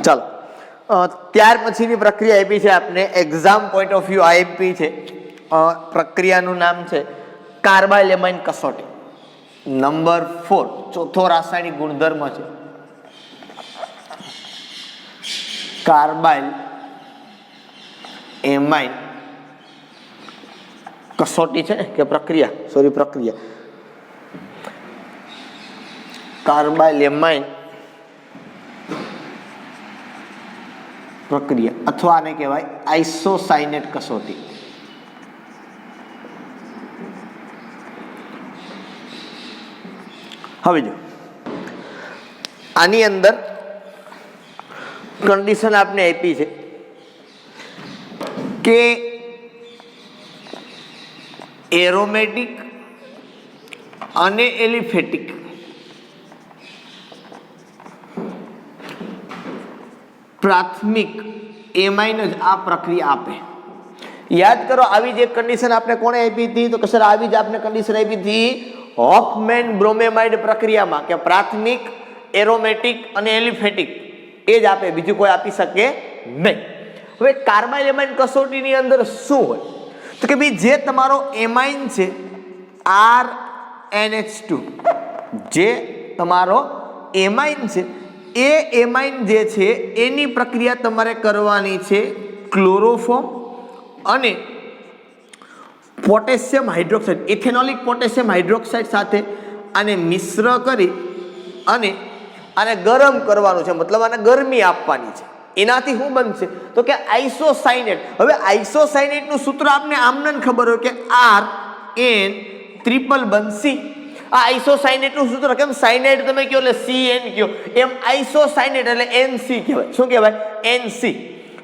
ચાલો, ત્યાર પછીની પ્રક્રિયા આપી છે આપને exam point of view IMP છે. પ્રક્રિયાનું નામ છે કાર્બાઇલેમાઇન કસોટી. નંબર 4, ચોથો રાસાયણિક ગુણધર્મ છે કાર્બાઇલ એમાઇન કસોટી છે કે પ્રક્રિયા કાર્બાઇલેમાઇન પ્રક્રિયા અથવા આને કહેવાય આઇસોસાયનેટ કસોટી. હવે જો આની અંદર કન્ડિશન આપને આપી છે કે એરોમેટિક અને એલિફેટિક પ્રાથમિક એમાઇન જ આ પ્રક્રિયા આપે. યાદ કરો, આવી જ એક કન્ડિશન આપણે કોણે આપી હતી? તો કે સર આવી જ આપણે કન્ડિશન આપી હતી હોફમેન બ્રોમેમાઇડ પ્રક્રિયામાં કે પ્રાથમિક, એરોમેટિક અને એલિફેટિક એ જ આપે, બીજું કોઈ આપી શકે નહીં. હવે કાર્બાઇલ એમાઇન કસોટીની અંદર શું હોય તો કે ભાઈ જે તમારો એમાઇન છે RNH2, જે તમારો એમાઇન છે એ એમાઇન જે છે એની પ્રક્રિયા તમારે કરવાની છે ક્લોરોફોર્મ અને પોટેશિયમ હાઇડ્રોક્સાઇડ, ઇથેનોલિક પોટેશિયમ હાઇડ્રોક્સાઇડ સાથે આને મિશ્ર કરી અને આને ગરમ કરવાનું છે, મતલબ આને ગરમી આપવાની છે. એનાથી શું બનશે તો કે આઇસોસાયનેટ. હવે આઇસોસાયનેટનું સૂત્ર આપને આમને ખબર હોય કે RN3C. આ આઇસોસાયનેટનું સૂત્ર કેમ સાયનાઇડ તમે કહો એટલે CN કહો, એમ આઇસોસાયનેટ એટલે NC કહેવાય. શું કહેવાય? NC.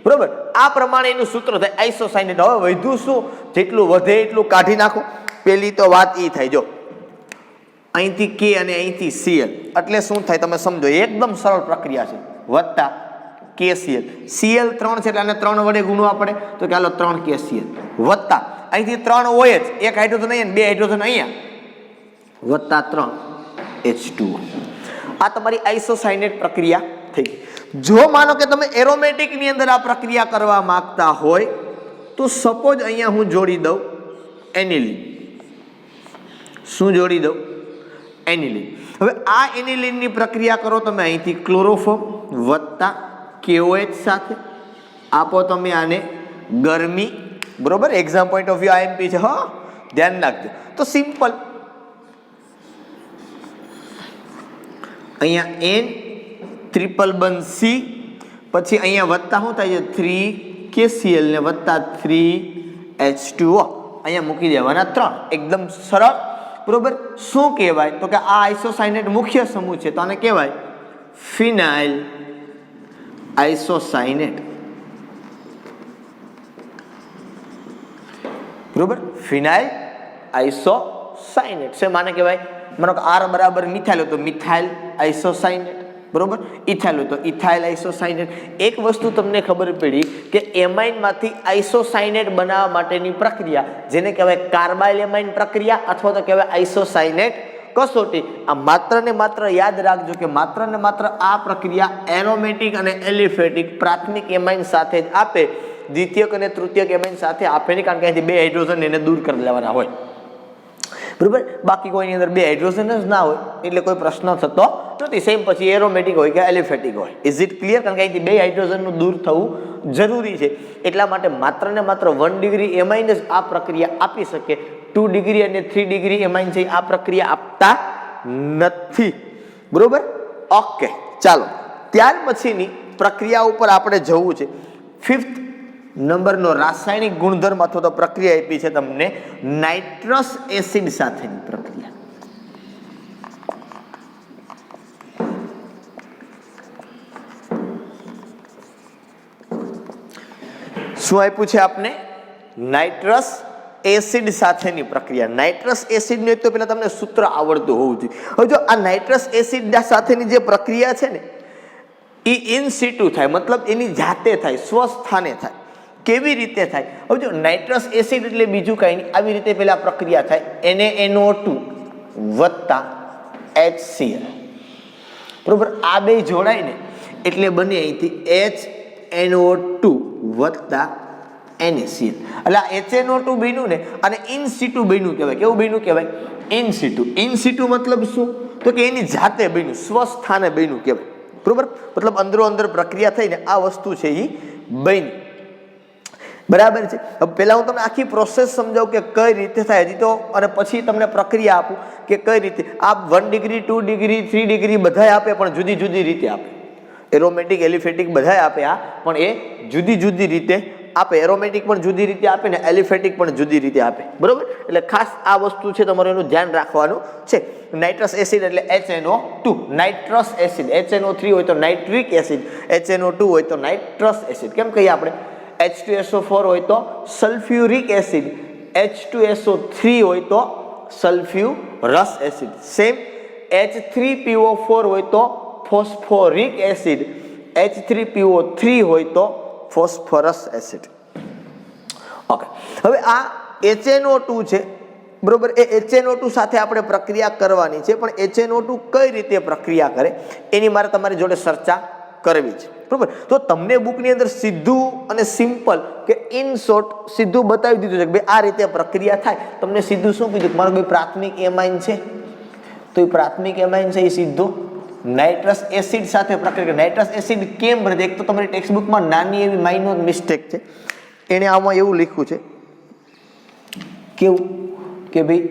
બરોબર, આ પ્રમાણે એનું સૂત્ર થાય આઇસોસાયનેટ. હવે વધ્યું શું, જેટલું વધે એટલું કાઢી નાખો. પેલી તો વાત એ થાય, જો અહીંથી K અને અહીંથી Cl એટલે શું થાય તમે સમજો, એકદમ સરળ પ્રક્રિયા છે. વત્તા KCl, Cl 3 છે એટલે આને 3 વડે ગુણવા પડે તો કે હાલો 3 KCl વત્તા અહીંથી 3 OH, એક હાઇડ્રોજન અહીંયા બે હાઇડ્રોજન અહીંયા વત્તા 3 H2O. આ તમારી આઇસોસાયનેટ પ્રક્રિયા થઈ ગઈ. જો માનો કે તમે એરોમેટિક ની અંદર આ પ્રક્રિયા કરવા માંગતા હોય તો સપોઝ અહીંયા હું જોડી દઉં એનિલિન. શું જોડી દઉં? એનિલિન. હવે આ એનિલિન ની પ્રક્રિયા કરો તમે અહીંથી ક્લોરોફોર્મ વત્તા KOH સાથે આપો તમે આને ગરમી. બરોબર, exam point of view IMP છે, હા ધ્યાન રાખજો. તો સિમ્પલ અહીંયા N3C પછી અહીંયા વત્તા શું થાય છે 3KCl ને વત્તા 3H2O અહીંયા મૂકી દેવાના 3. એકદમ સરળ. બરોબર, શું કહેવાય તો કે આ આઇસોસાયનેટ મુખ્ય સમૂહ છે તો આને કહેવાય ફિનાઇલ આઇસોસાયનેટ. બરોબર, ફિનાઇલ આઇસોસાયનેટ છે. માને કહેવાય માનો કે R બરાબર મિથાઇલ હોય તો મિથાઇલ આઇસોસાયનેટ. બરોબર, ઇથાઇલ હોય તો ઇથાઇલ આઇસોસાયનેટ. એક વસ્તુ તમને ખબર પડી કે એમાઇનમાંથી આઇસોસાયનેટ બનાવવા માટેની પ્રક્રિયા જેને કહેવાય કાર્બાઇલ એમાઇન પ્રક્રિયા અથવા તો કહેવાય આઇસોસાયનેટ કસોટી. આ માત્ર ને માત્ર યાદ રાખજો કે માત્ર ને માત્ર આ પ્રક્રિયા એરોમેટિક અને એલિફેટિક પ્રાથમિક એમાઇન સાથે જ આપે, દ્વિતીયક અને તૃતીયક એમાઇન સાથે આપે નહીં, કારણ કે અહીંથી બે હાઇડ્રોજન એને દૂર કરી લેવાના હોય. બરોબર, બાકી કોઈની અંદર બે હાઇડ્રોજન જ ના હોય એટલે કોઈ પ્રશ્ન થતો નથી. સેમ પછી એરોમેટિક હોય કે એલિફેટિક હોય. Is it clear? કારણ કે અહીંથી બે હાઇડ્રોજનનું દૂર થવું જરૂરી છે. એટલા માટે માત્ર ને માત્ર 1 ડિગ્રી એમાઇન જ આ પ્રક્રિયા આપી શકે. 2 ડિગ્રી અને 3 ડિગ્રી એમાઇન છે આ પ્રક્રિયા આપતા નથી. બરોબર, ઓકે. ચાલો ત્યાર પછીની પ્રક્રિયા ઉપર આપણે જવું છે. 5th નંબરનો રાસાયણિક ગુણધર્મ અથવા તો પ્રક્રિયા આપી છે તમને નાઇટ્રસ એસિડ સાથેની પ્રક્રિયા. શું આપ્યું છે આપને? નાઇટ્રસ એસિડ સાથેની પ્રક્રિયા. નાઇટ્રસ એસિડ નું તો પેલા તમને સૂત્ર આવડતું હોવું જોઈએ. હવે જો આ નાઇટ્રસ એસિડ સાથેની જે પ્રક્રિયા છે ને એ ઇન સિટુ થાય, મતલબ એની જાતે થાય, સ્વસ્થાને થાય. કેવી રીતે થાય? હવે જો નાઇટ્રસ એસિડ એટલે બીજું કાંઈ નહીં, આવી રીતે પેલા પ્રક્રિયા થાય NaNO2 વત્તા HCl. બરોબર, આ બે જોડાય ને એટલે બને અહીંથી HNO2 વત્તા NaCl. એટલે આ HNO2 બન્યું ને અને ઇન સિટુ બન્યું કહેવાય. કેવું બન્યું કહેવાય? ઇન સિટુ. ઇન સિટુ મતલબ શું તો કે એની જાતે બન્યું, સ્વસ્થાને બન્યું કહેવાય. બરોબર, મતલબ અંદરો અંદર પ્રક્રિયા થઈને આ વસ્તુ છે એ બની. બરાબર છે. હવે પહેલા હું તમને આખી પ્રોસેસ સમજાવું કે કઈ રીતે થાય હજી તો, અને પછી તમને પ્રક્રિયા આપું કે કઈ રીતે. આ 1 ડિગ્રી 2 ડિગ્રી 3 ડિગ્રી બધાય આપે પણ જુદી જુદી રીતે આપે. એરોમેટિક એલિફેટિક બધાય આપે આ, પણ એ જુદી જુદી રીતે આપે. એરોમેટિક પણ જુદી રીતે આપે ને એલિફેટિક પણ જુદી રીતે આપે. બરોબર, એટલે ખાસ આ વસ્તુ છે તમારે એનું ધ્યાન રાખવાનું છે. નાઇટ્રસ એસિડ એટલે HNO2. નાઇટ્રસ એસિડ HNO3 હોય તો નાઇટ્રિક એસિડ, HNO2 હોય તો નાઇટ્રસ એસિડ. કેમ કહીએ આપણે? H2SO4 હોય તો સલ્ફ્યુરિક એસિડ, H2SO3 હોય તો સલ્ફ્યુરસ એસિડ. સેમ H3PO4 હોય તો ફોસ્ફોરિક એસિડ, H3PO3 હોય તો ફોસ્ફરસ એસિડ. ઓકે, હવે આ HNO2 છે બરોબર, એ HNO2 સાથે આપણે પ્રક્રિયા કરવાની છે, પણ HNO2 કઈ રીતે પ્રક્રિયા કરે એની મારે તમારી જોડે ચર્ચા કરવી છે. બરોબર. તો તમને બુકની અંદર સીધું અને સિમ્પલ કે ઇન શોર્ટ સીધું બતાવી દીધું છે કે ભાઈ આ રીતે પ્રક્રિયા થાય. તમને સીધું શું કીધું, મારો કોઈ પ્રાથમિક એમાઇન છે તો એ પ્રાથમિક એમાઇન છે એ સીધું નાઇટ્રસ એસિડ સાથે પ્રક્રિયા. નાઇટ્રસ એસિડ કેમ બને? એક તો તમારી ટેક્સ્ટ બુકમાં નાની એવી માઇનોર મિસ્ટેક છે, એને આમાં એવું લખ્યું છે કેવું કે ભાઈ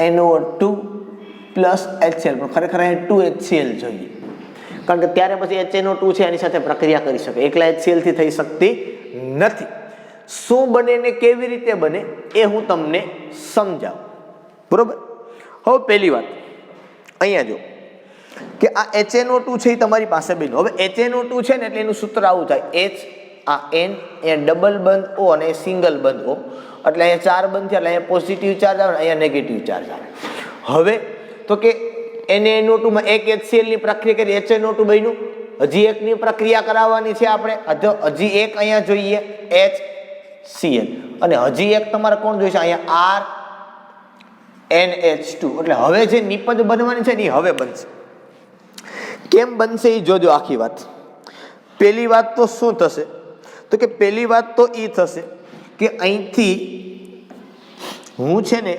NaNO2 પ્લસ HCl, પણ ખરેખર અહીંયા 2HCl જોઈએ, કારણ કે ત્યારે પછી HNO2 છે એની સાથે પ્રક્રિયા કરી શકે, એકલા HCl થી થઈ શકતી નથી. શું બને ને કેવી રીતે બને એ હું તમને સમજાવું, બરોબર. હવે પહેલી વાત અહીંયા જો કે આ HNO2 છે એ તમારી પાસે બન્યું. હવે HNO2 છે ને એટલે એનું સૂત્ર આવું થાય, H આ N એ ડબલ બંધ O અને સિંગલ બંધ O, એટલે અહીંયા ચાર બંધ થયા, એટલે અહીંયા પોઝિટિવ ચાર્જ આવે, અહીંયા નેગેટિવ ચાર્જ આવે. હવે તો કે NaNO2 માં એક HCl ની પ્રક્રિયા કરી, HNO2 બન્યું. હજી એકની પ્રક્રિયા કરાવવાની છે આપણે, હજી એક અહીંયા જોઈએ HCl, અને હજી એક તમારે કોણ જોઈશે અહીંયા RNH2. એટલે હવે જે નિપજ બનવાની છે ને એ હવે બનશે. કેમ બનશે એ જોજો આખી વાત. પહેલી વાત તો શું થશે, તો કે પહેલી વાત તો એ થશે કે અહીંથી હું છે ને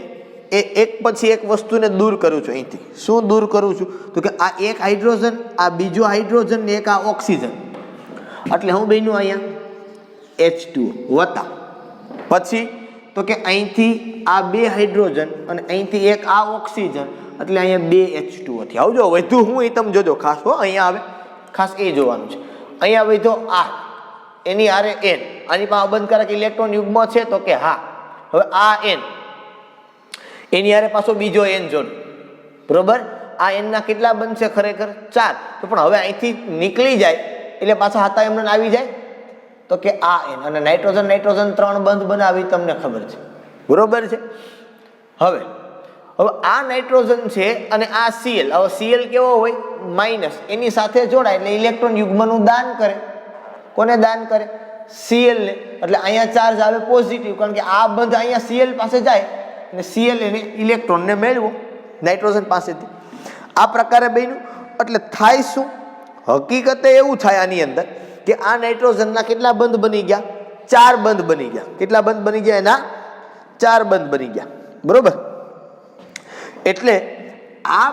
એ એક પછી એક વસ્તુને દૂર કરું છું. અહીંથી શું દૂર કરું છું, તો કે આ એક હાઇડ્રોજન, આ બીજો હાઇડ્રોજન ને એક આ ઓક્સિજન, એટલે હું બન્યું અહીંયા H2O વત્તા પછી તો કે અહીંથી આ બે હાઇડ્રોજન અને અહીંથી એક આ ઓક્સિજન, એટલે અહીંયા બે H2O થી. આવજો વધુ હું એ તમે જોજો ખાસ, હો અહીંયા આવે ખાસ એ જોવાનું છે. અહીંયા વધ્યો R, એની આરે N, આની પાસે અબંધકારક ઇલેક્ટ્રોન યુગ્મ છે તો કે હા. હવે આ N એની આરે પાછો બીજો N જોડો, બરોબર. આ N ના કેટલા બનશે ખરેખર 4, તો પણ હવે અહીંથી નીકળી જાય એટલે પાછા હાથા એમને આવી જાય તો કે આ N, અને નાઇટ્રોજન નાઇટ્રોજન 3 બંધ બનાવી તમને ખબર છે, બરોબર છે. હવે આ નાઇટ્રોજન છે અને આ Cl, હવે Cl કેવો હોય માઇનસ, એની સાથે જોડાય એટલે ઇલેક્ટ્રોન યુગ્મનું દાન કરે. કોને દાન કરે? Cl ને. એટલે અહીંયા ચાર્જ આવે પોઝિટિવ, કારણ કે આ બંધ અહીંયા Cl પાસે જાય અને Cl એને ઇલેક્ટ્રોનને મેળવો નાઇટ્રોજન પાસેથી. આ પ્રકારે બન્યું. એટલે થાય શું, હકીકતે એવું થાય આની અંદર કે આ નાઇટ્રોજનના કેટલા બંધ બની ગયા? 4 બંધ બની ગયા. કેટલા બંધ બની ગયા? એના 4 બંધ બની ગયા, બરોબર. એટલે આ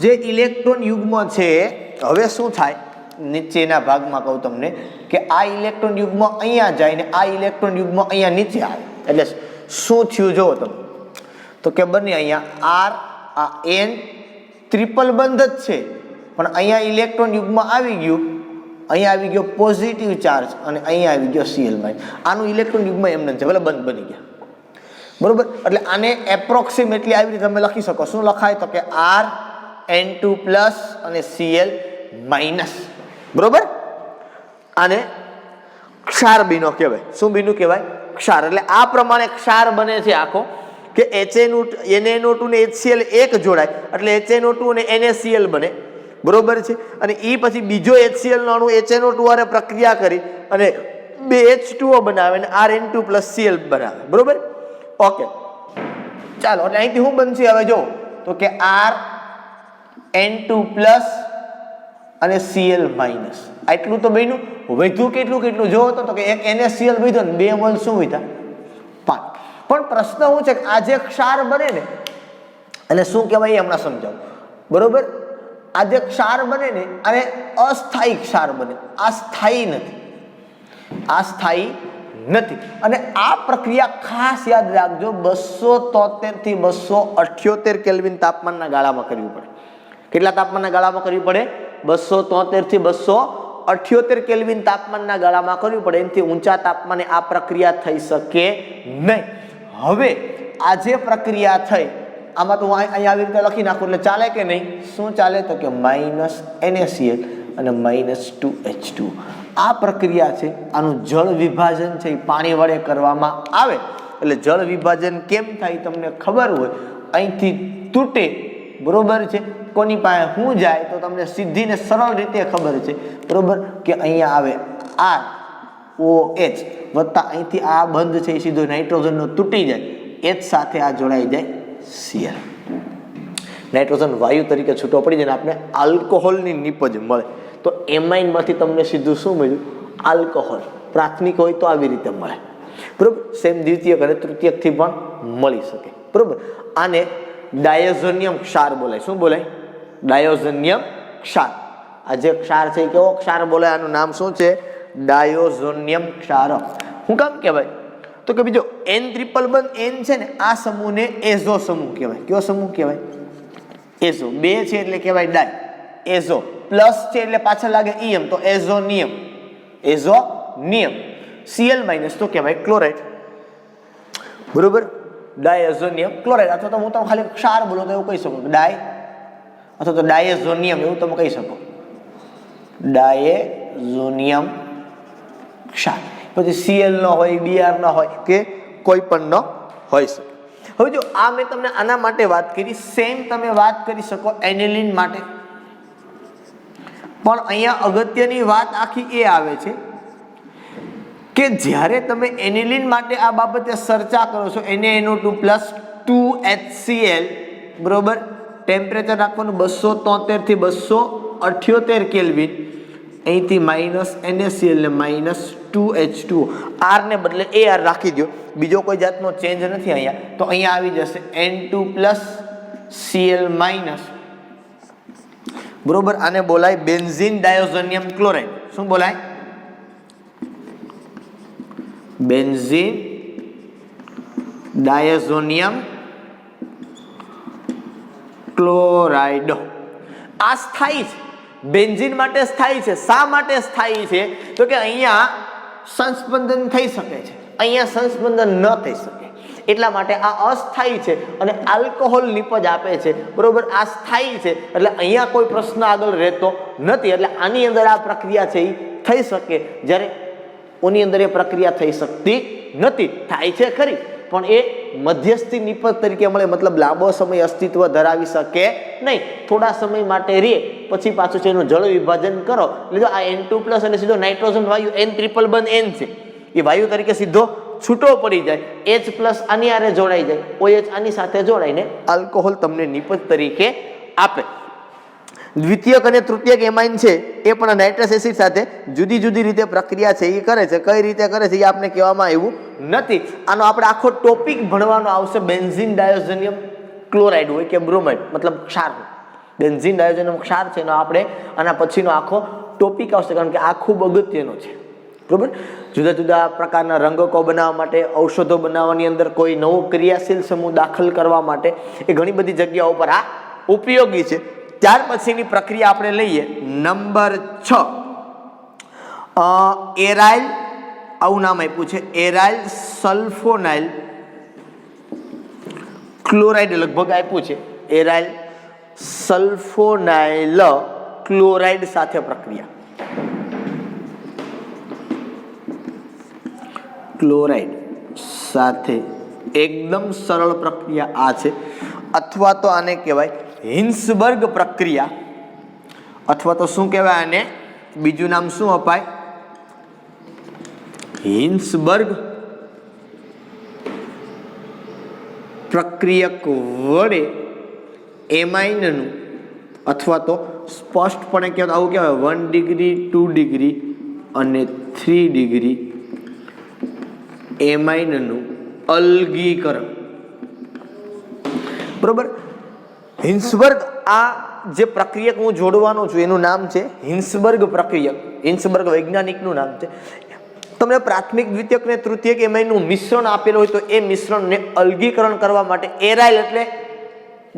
જે ઇલેક્ટ્રોન યુગ્મ છે હવે શું થાય, નીચેના ભાગમાં કહું તમને કે આ ઇલેક્ટ્રોન યુગ્મ અહીંયા જાય ને આ ઇલેક્ટ્રોન યુગ્મ અહીંયા નીચે આવે, એટલે શું થયું જો તમે, તો કે બને અહીંયા R આ N ટ્રિપલ બંધ જ છે, પણ અહીંયા ઇલેક્ટ્રોન યુગ્મ આવી ગયું, અહીંયા આવી ગયો પોઝિટિવ ચાર્જ અને અહીંયા આવી ગયો Cl માઇનસ. આનું ઇલેક્ટ્રોન યુગ્મ એમને છે, ભલે બંધ બની ગયા, બરોબર. એટલે આને એપ્રોક્સિમેટલી આવી રીતે તમે લખી શકો. શું લખાય, તો કે RN2 પ્લસ અને Cl માઇનસ, બરોબર. આને ક્ષાર બીનો કહેવાય. શું બીનું કહેવાય? ક્ષાર. એટલે આ પ્રમાણે ક્ષાર બને છે આખો, કે NaNO2 ને HCl એક જોડાય એટલે HNO2 અને NaCl બને, બરોબર છે. અને એ પછી બીજો HCl નો અણુ HNO2 વાળે પ્રક્રિયા કરી અને બે H2O બનાવે અને RN2 પ્લસ Cl બનાવે, બરોબર. ઓકે, ચાલો. એટલે અહીંથી શું બનશે હવે જો, તો કે RN2 પ્લસ અને Cl માઇનસ. આટલું તો બન્યું. વધ્યું કેટલું જોવો તો કે એક NaCl વધ્યો ને 2 મોલ શું વધ્યા? 5. પણ પ્રશ્ન શું છે કે આ જે ક્ષાર બને ને એટલે શું કહેવાય એ હમણાં સમજાવું, બરોબર. આ જે ક્ષાર બને ને અને અસ્થાયી ક્ષાર બને, આ સ્થાયી નથી, આ સ્થાયી નથી. અને આ પ્રક્રિયા ખાસ યાદ રાખજો 273 થી 278 કેલ્વિન તાપમાનના ગાળામાં કરવી પડે. કેટલા તાપમાનના ગાળામાં કરવી પડે? 273 થી 278 કેલ્વિન તાપમાનના ગાળામાં કરવી પડે. એનાથી ઊંચા તાપમાને આ પ્રક્રિયા થઈ શકે નહીં. હવે આ જે પ્રક્રિયા થઈ આમાં તો અહીંયા આવી રીતે લખી નાખું એટલે ચાલે કે નહીં? શું ચાલે, તો કે માઇનસ NaCl અને -2H2. આ પ્રક્રિયા છે, આનું જળ વિભાજન છે એ પાણી વડે કરવામાં આવે. એટલે જળ વિભાજન કેમ થાય તમને ખબર હોય, અહીંથી તૂટે, બરોબર છે. કોની પાસે શું જાય તો તમને સીધી ને સરળ રીતે ખબર છે, બરોબર, કે અહીંયા આવે ROH વત્તા અહીંથી આ બંધ છે એ સીધો નાઇટ્રોજનનો તૂટી જાય, H સાથે આ જોડાઈ જાય Cl. નાઇટ્રોજન વાયુ તરીકે છૂટો પડી જાય ને આપણે આલ્કોહોલની નિપજ મળે. તો એમાઇનમાંથી તમને સીધું શું મળ્યું? આલ્કોહોલ. પ્રાથમિક હોય તો આવી રીતે મળે, બરોબર. સેમ દ્વિતીયક અને તૃતીયકથી પણ મળી શકે, બરોબર. આને ડાયોઝોનિયમ ક્ષાર બોલાય. શું બોલાય? ડાયોઝોનિયમ ક્ષાર. આ જે ક્ષાર છે એ કેવો ક્ષાર બોલાય? આનું નામ શું છે? ડાયોઝોનિયમ ક્ષાર. શું કામ કહેવાય? તો કે બીજો N ટ્રિપલ બંધ N છે ને, આ સમૂહને એઝો સમૂહ કહેવાય. કયો સમૂહ કહેવાય? એઝો. બે છે એટલે કહેવાય ડાય. એઝો પ્લસ છે એટલે પાછળ લાગે ઈએમ, તો એઝોનિયમ. એઝોનિયમ. Cl માઇનસ તો કહેવાય ક્લોરાઇડ, બરોબર. Diazonium chloride. અથવા તો હું તમને ખાલી ક્ષાર બોલો તો એવું કહી શકું, ડાય અથવા તો ડાયઝોનિયમ, એવું તમે કહી શકો. ડાયઝોનિયમ ક્ષાર. પછી Cl ન હોય, Br ન હોય, કે કોઈ પણ ન હોઈ શકે. હવે જો આ મેં તમને આના માટે વાત કરી, સેમ તમે વાત કરી શકો એનિલિન માટે. પણ અહીંયા અગત્યની વાત આખી એ આવે છે કે જ્યારે તમે એનિલિન માટે આ બાબતે ચર્ચા કરો છો, NaNO2 પ્લસ 2HCl, બરોબર. ટેમ્પરેચર રાખવાનું 273 થી 278 કેલ્વિન. અહીંથી માઇનસ NaCl ને માઇનસ 2H2O. R ને બદલે AR રાખી દો, બીજો કોઈ જાતનો ચેન્જ નથી અહીંયા. તો અહીંયા આવી જશે N2 પ્લસ Cl માઇનસ, બરોબર. આને બોલાય બેન્ઝીન ડાયોઝોનિયમ ક્લોરાઇડ. શું બોલાય? Benzene diazonium chloride. આ સ્થાયી છે, બેન્ઝીન માટે સ્થાયી છે. શા માટે સ્થાયી છે? તો કે અહીંયા સંસ્પંદન થઈ શકે છે, અહીંયા સંસ્પંદન ન થઈ શકે, એટલા માટે આ અસ્થાયી છે અને આલ્કોહોલ નિપજ આપે છે, બરોબર. આ સ્થાયી છે એટલે અહીંયા કોઈ પ્રશ્ન આગળ રહેતો નથી. એટલે આની અંદર આ પ્રક્રિયા છે એ થઈ શકે, જ્યારે ઓની અંદર એ પ્રક્રિયા થઈ શકતી નથી. થાય છે ખરી, પણ એ મધ્યસ્થી નિપજ તરીકે મળે, મતલબ લાંબો સમય અસ્તિત્વ ધરાવી શકે નહીં. થોડા સમય માટે રહે, પછી પાછું છે એનું જળ વિભાજન કરો એટલે આ N2 પ્લસ એટલે સીધો નાઇટ્રોજન વાયુ N ટ્રિપલ બંધ N છે એ વાયુ તરીકે સીધો છૂટો પડી જાય. H પ્લસ આની આરે જોડાઈ જાય, OH આની સાથે જોડાઈને આલ્કોહોલ તમને નિપજ તરીકે આપે. દ્વિતીયક અને તૃતીયક એમાઇન છે એ પણ નાઇટ્રસ એસિડ સાથે જુદી જુદી રીતે પ્રક્રિયા છે એ કરે છે. કઈ રીતે કરે છે એ આપણે કહેવામાં આવ્યું નથી. આનો આપણે આખો ટોપિક ભણવાનો આવશે. બેન્ઝીન ડાયોઝોનિયમ ક્લોરાઇડ હોય કે બ્રોમાઇડ, મતલબ ક્ષાર. બેન્ઝીન ડાયોઝોનિયમ ક્ષાર છે એનો આપણે આના પછીનો આખો ટોપિક આવશે, કારણ કે આ ખૂબ અગત્યનો છે, બરોબર. જુદા જુદા પ્રકારના રંગકો બનાવવા માટે, ઔષધો બનાવવાની અંદર કોઈ નવો ક્રિયાશીલ સમૂહ દાખલ કરવા માટે એ ઘણી બધી જગ્યાઓ પર આ ઉપયોગી છે. ત્યાર પછીની પ્રક્રિયા આપણે લઈએ નંબર 6, એરાઇલ. આવું નામ આપ્યું છે, એરાઇલ સલ્ફોનાઇલ ક્લોરાઇડ લગભગ આપ્યું છે. એરાઇલ સલ્ફોનાઇલ ક્લોરાઇડ સાથે પ્રક્રિયા. ક્લોરાઇડ સાથે એકદમ સરળ પ્રક્રિયા આ છે, અથવા તો આને કહેવાય હિન્સબર્ગ પ્રક્રિયા, અથવા તો શું કહેવાય આને, બીજું નામ શું અપાય? હિન્સબર્ગ પ્રક્રિયક વડે એમાઇનનું, અથવા તો સ્પષ્ટપણે કહેવાય આવું કહેવાય 1 ડિગ્રી 2 ડિગ્રી અને 3 ડિગ્રી એમાઇનનું અલગીકરણ, બરોબર. હિન્સબર્ગ આ જે પ્રક્રિયક હું જોડવાનો છું એનું નામ છે હિન્સબર્ગ પ્રક્રિયક. હિન્સબર્ગ વૈજ્ઞાનિકનું નામ છે. તમને પ્રાથમિક, દ્વિતીયક ને તૃતીયક એમાઇનનું મિશ્રણ આપેલું હોય તો એ મિશ્રણને અલગીકરણ કરવા માટે એરાઇલ એટલે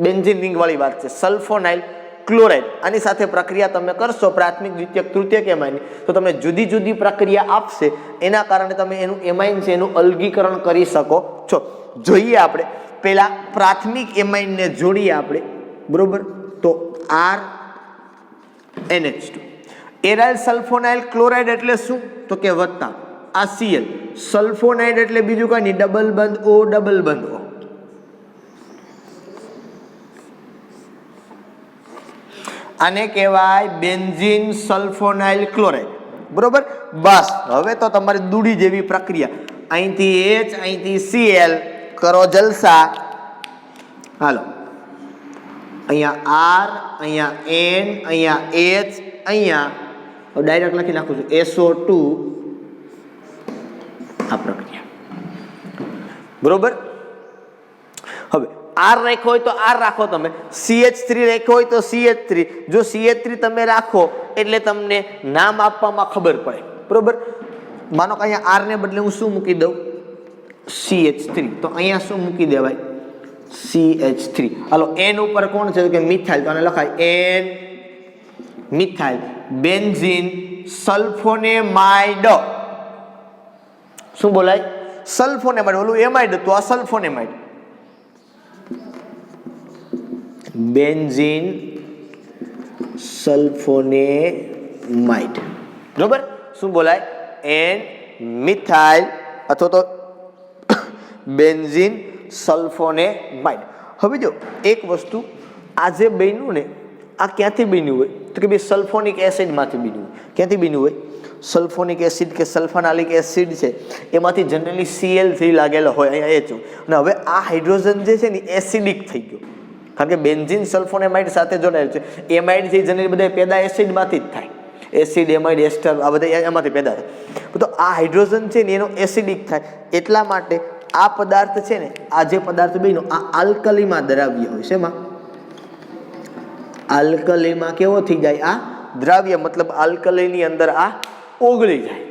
બેન્ઝીન રિંગ વાળી વાત છે, સલ્ફોનાઇલ ક્લોરાઇડ, આની સાથે પ્રક્રિયા તમે કરશો પ્રાથમિક, દ્વિતીયક, તૃતીયક એમાઇન, તો તમને જુદી જુદી પ્રક્રિયા આપશે. એના કારણે તમે એનું એમાઇન છે એનું અલગીકરણ કરી શકો છો. જોઈએ આપણે પહેલા પ્રાથમિક એમાઇનને જોડીએ આપણે, બરોબર. તો RNH2. એરાઇલ સલ્ફોનાઇલ ક્લોરાઇડ એટલે શું? તો કે વત્તા આ Cl. સલ્ફોનાઇડ એટલે બીજું કઈ નહીં, ડબલ બંધ O, ડબલ બંધ O. આને કહેવાય બેન્ઝીન સલ્ફોનાઇલ ક્લોરાઇડ, બરોબર. બસ હવે તો તમારી દૂડી જેવી પ્રક્રિયા. અહીંથી H, અહીંથી Cl, કરો જલસા. હાલો, અહીંયા R, અહીંયા N, અહીંયા H, અહીંયા ડાયરેક્ટ લખી નાખું છું SO2 આ પ્રક્રિયા, બરોબર. હવે R રાખ્યો હોય તો R રાખો, તમે CH3 રાખ્યો હોય તો CH3. જો CH3 તમે રાખો એટલે તમને નામ આપવામાં ખબર પડે, બરોબર. માનો કે અહીંયા R ને બદલે હું શું મૂકી દઉં, CH3, તો અહીંયા શું મૂકી દેવાય, CH3. હાલો N ઉપર કોણ છે કે મિથાઇલ, તો આને લખાય N મિથાઇલ બેન્ઝીન સલ્ફોનેમાઇડ. શું બોલાય, સલ્ફોનેમાઇડ. ઓલું એમાઇડ હતું, આ સલ્ફોનેમાઇડ. બેન્ઝીન સલ્ફોનેમાઇડ, બરોબર. શું બોલાય, N મિથાઇલ અથવા તો બેન્ઝીન સલ્ફોનેમાઇડ. હવે જો એક વસ્તુ, આ જે બન્યું ને આ ક્યાંથી બન્યું હોય, તો કે ભાઈ સલ્ફોનિક એસિડમાંથી બન્યું હોય. ક્યાંથી બન્યું હોય, સલ્ફોનિક એસિડ કે સલ્ફોનાલિક એસિડ છે એમાંથી જનરલી Cl3 લાગેલો હોય, અહીંયા HO. અને હવે આ હાઇડ્રોજન જે છે ને એસિડિક થઈ ગયો, કારણ કે બેન્ઝીન સલ્ફોનેમાઇડ સાથે જોડાયેલ છે. એમાઇડ છે જનરલી બધા પેદા એસિડમાંથી જ થાય, એસિડ એમાઇડ એસ્ટર આ બધા એમાંથી પેદા થાય. તો આ હાઇડ્રોજન છે ને એનો એસિડિક થાય, એટલા માટે આ પદાર્થ છે ને, આ જે પદાર્થ બન્યો આ આલ્કલીમાં દ્રાવ્ય હોય છે. એમાં આલ્કલીમાં કેવો થઈ જાય, આ દ્રાવ્ય, મતલબ આલ્કલીની અંદર આ ઓગળી જાય,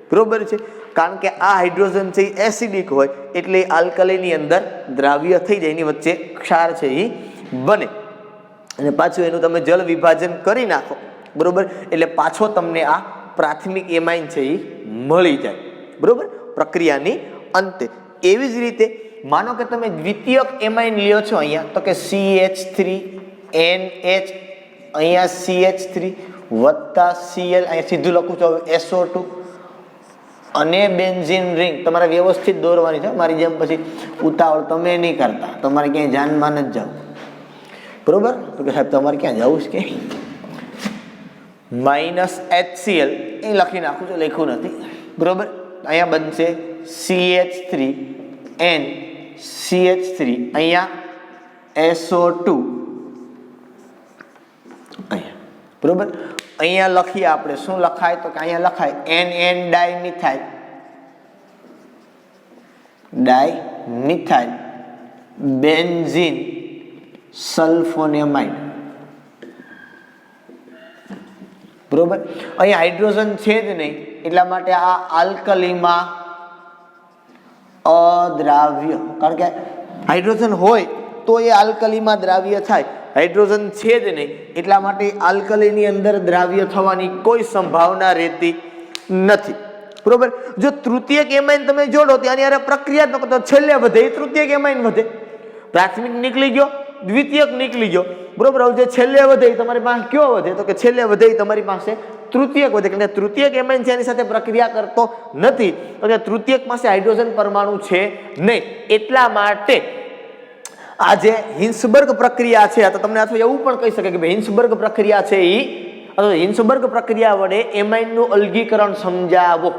બરોબર છે. કારણ કે આ હાઇડ્રોજન છે એ એસિડિક હોય એટલે આલ્કલીની અંદર દ્રાવ્ય થઈ જાય, એની વચ્ચે ક્ષાર છે એ બને, અને પાછું એનું તમે જળ વિભાજન કરી નાખો, બરોબર, એટલે પાછો તમને આ પ્રાથમિક એમાઇન છે એ મળી જાય, બરોબર, પ્રક્રિયાની અંતે. એવી જ રીતે માનો કે તમે દ્વિતીયક એમાઇન લ્યો છો અહીંયા, તો કે CH3 NH, અહીંયા CH3 વત્તા Cl, અહીંયા સીધું લખું છું SO2 અને બેન્ઝીન રિંગ. તમારે વ્યવસ્થિત દોરવાની છે, મારી જેમ પછી ઉતાવળ તમે નહીં કરતા, તમારે ક્યાંય જાનમાં જ જાવ, બરોબર. તો કે સાહેબ તમારે ક્યાં જવું છે, કે -HCl એ લખી નાખું છું, લખ્યું નથી, બરોબર. અહીંયા બનશે CH3 N CH3, અહીંયા SO2 અહીંયા, બરોબર. અહીંયા લખીએ આપણે, શું લખાય, તો કે અહીંયા લખાય NN ડાઇમિથાઇલ બેન્ઝીન સલ્ફોનેમાઇડ, બરોબર. અહીંયા હાઇડ્રોજન છે જ નહીં, એટલા માટે આ આલ્કલીમાં અદ્રાવ્ય, કારણ કે હાઇડ્રોજન હોય તો એ આલ્કલીમાં દ્રાવ્ય થાય, હાઇડ્રોજન છે જ નહીં એટલા માટે આલ્કલીની અંદર દ્રાવ્ય થવાની કોઈ સંભાવના રહેતી નથી, બરોબર. જો તૃતીયક એમાઇન તમે જોડો ત્યાંની અરે પ્રક્રિયા ન કરતો છેલ્લે વધે એ તૃતીયક એમાઇન વધે. પ્રાથમિક નીકળી ગયો, દ્વિતીયક નીકળી ગયો, બરોબર. હવે જે છેલ્લે વધે એ તમારી પાસે કયો વધે, તો કે છેલ્લે વધે એ તમારી પાસે તૃતીયક વધે, કારણ કે તૃતીયક એમાઇન છે એની સાથે પ્રક્રિયા કરતો નથી, એટલે તૃતીયક પાસે હાઇડ્રોજન પરમાણુ છે નહીં, એટલા માટે આ જે હિન્સબર્ગ પ્રક્રિયા છે, તો તમને અથવા એવું પણ કહી શકે કે હિન્સબર્ગ પ્રક્રિયા છે એ, અથવા હિન્સબર્ગ પ્રક્રિયા વડે એમાઇનનું અલગીકરણ સમજાવો,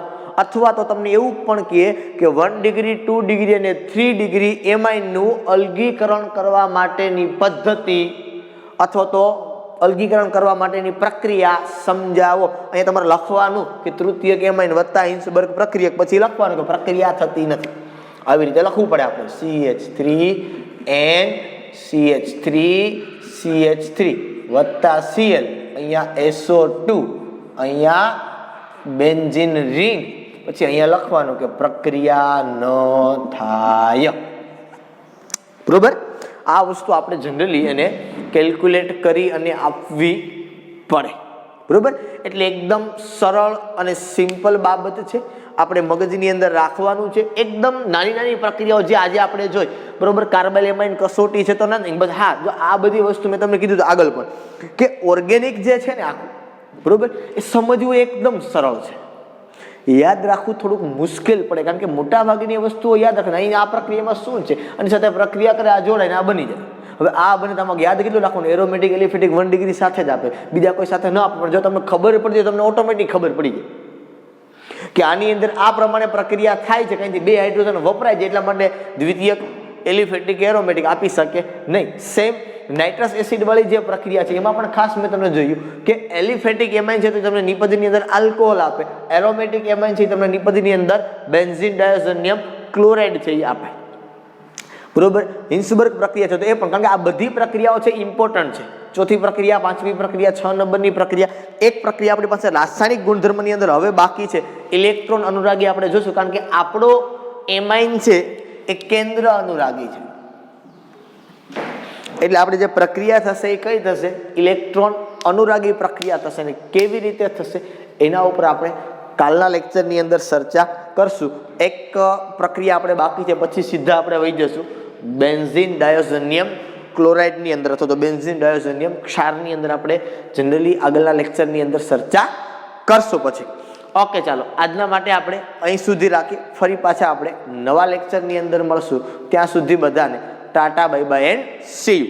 અથવા તો તમને એવું પણ કહે કે 1 ડિગ્રી 2 ડિગ્રી અને 3 ડિગ્રી એમાઇનનું અલગીકરણ કરવા માટેની પદ્ધતિ અથવા તો અલગીકરણ કરવા માટેની પ્રક્રિયા સમજાવો. અહીંયા તમારે લખવાનું કે તૃતીયક એમાઇન વત્તા હિન્સબર્ગ પ્રક્રિયક, પછી લખવાનું કે પ્રક્રિયા થતી નથી, આવી રીતે લખવું પડે આપણે. CH3 N CH3 CH3 વત્તા Cl, અહીંયા SO2, અહીંયા બેન્ઝીન રિંગ, પછી અહીંયા લખવાનું કે પ્રક્રિયા ન થાય, બરોબર. આ વસ્તુ આપણે જનરલી એને કેલ્ક્યુલેટ કરી અને આપવી પડે, બરોબર. એટલે એકદમ સરળ અને સિમ્પલ બાબત છે, આપણે મગજની અંદર રાખવાનું છે. એકદમ નાની નાની પ્રક્રિયાઓ જે આજે આપણે જોઈ, બરોબર. કાર્બન એમાઇન કસોટી છે તો નથી, બસ હા, જો આ બધી વસ્તુ મેં તમને કીધું આગળ પણ કે ઓર્ગેનિક જે છે ને આખું, બરોબર, એ સમજવું એકદમ સરળ છે. યાદ રાખવું થોડુંક મુશ્કેલ પડે, કારણ કે મોટા ભાગની વસ્તુઓ યાદ રાખે. અહીં આ પ્રક્રિયામાં શું છે અને સાથે પ્રક્રિયા કરે, આ જોડાય ને આ બની જાય. હવે આ બને તમારે યાદ કેટલું રાખવાનું, એરોમેટિક એલિફેટિક 1 ડિગ્રી સાથે જ આપે, બીજા કોઈ સાથે ન આપે, પણ જો તમને ખબર પડી જાય તમને ઓટોમેટિક ખબર પડી જાય કે આની અંદર આ પ્રમાણે પ્રક્રિયા થાય છે, કંઈથી 2 હાઇડ્રોજન વપરાય છે, એટલા માટે દ્વિતીયક એલિફેટિક એરોમેટિક આપી શકે નહીં. સેમ નાઇટ્રસ એસિડ વાળી જે પ્રક્રિયા છે એમાં પણ ખાસ મેં તમને જોયું કે એલિફેટિક એમાઇન છે તો તમને નિપજની અંદર આલ્કોહોલ આપે, એરોમેટિક એમાઇન છે તમને નિપજની અંદર બેન્ઝીન ડાયોઝોનિયમ ક્લોરાઇડ છે એ આપે, બરોબર. હિન્સબર્ગ પ્રક્રિયા છે તો એ પણ, કારણ કે આ બધી પ્રક્રિયાઓ છે ઇમ્પોર્ટન્ટ છે. ચોથી પ્રક્રિયા, પાંચમી પ્રક્રિયા, 6 નંબરની પ્રક્રિયા. એક પ્રક્રિયા આપણી પાસે રાસાયણિક ગુણધર્મની અંદર હવે બાકી છે, ઇલેક્ટ્રોન અનુરાગી આપણે જોશું, કારણ કે આપણો એમાઇન છે એ કેન્દ્ર અનુરાગી છે. એટલે આપણે જે પ્રક્રિયા થશે એ કઈ થશે? ઇલેક્ટ્રોન અનુરાગી પ્રક્રિયા થશે. ને કેવી રીતે થશે એના ઉપર આપણે કાલના લેક્ચરની અંદર ચર્ચા કરશું. એક પ્રક્રિયા આપણે બાકી છે, પછી સીધા આપણે વહી જશું બેન્ઝીન ડાયોઝોનિયમ ક્લોરાઇડની અંદર અથવા તો બેન્ઝીન ડાયોઝોનિયમ ક્ષારની અંદર આપણે જનરલી આગળના લેક્ચરની અંદર ચર્ચા કરશું પછી. ઓકે, ચાલો આજના માટે આપણે અહીં સુધી રાખીએ. ફરી પાછા આપણે નવા લેક્ચરની અંદર મળશું. ત્યાં સુધી બધાને Tata, bye bye and C you.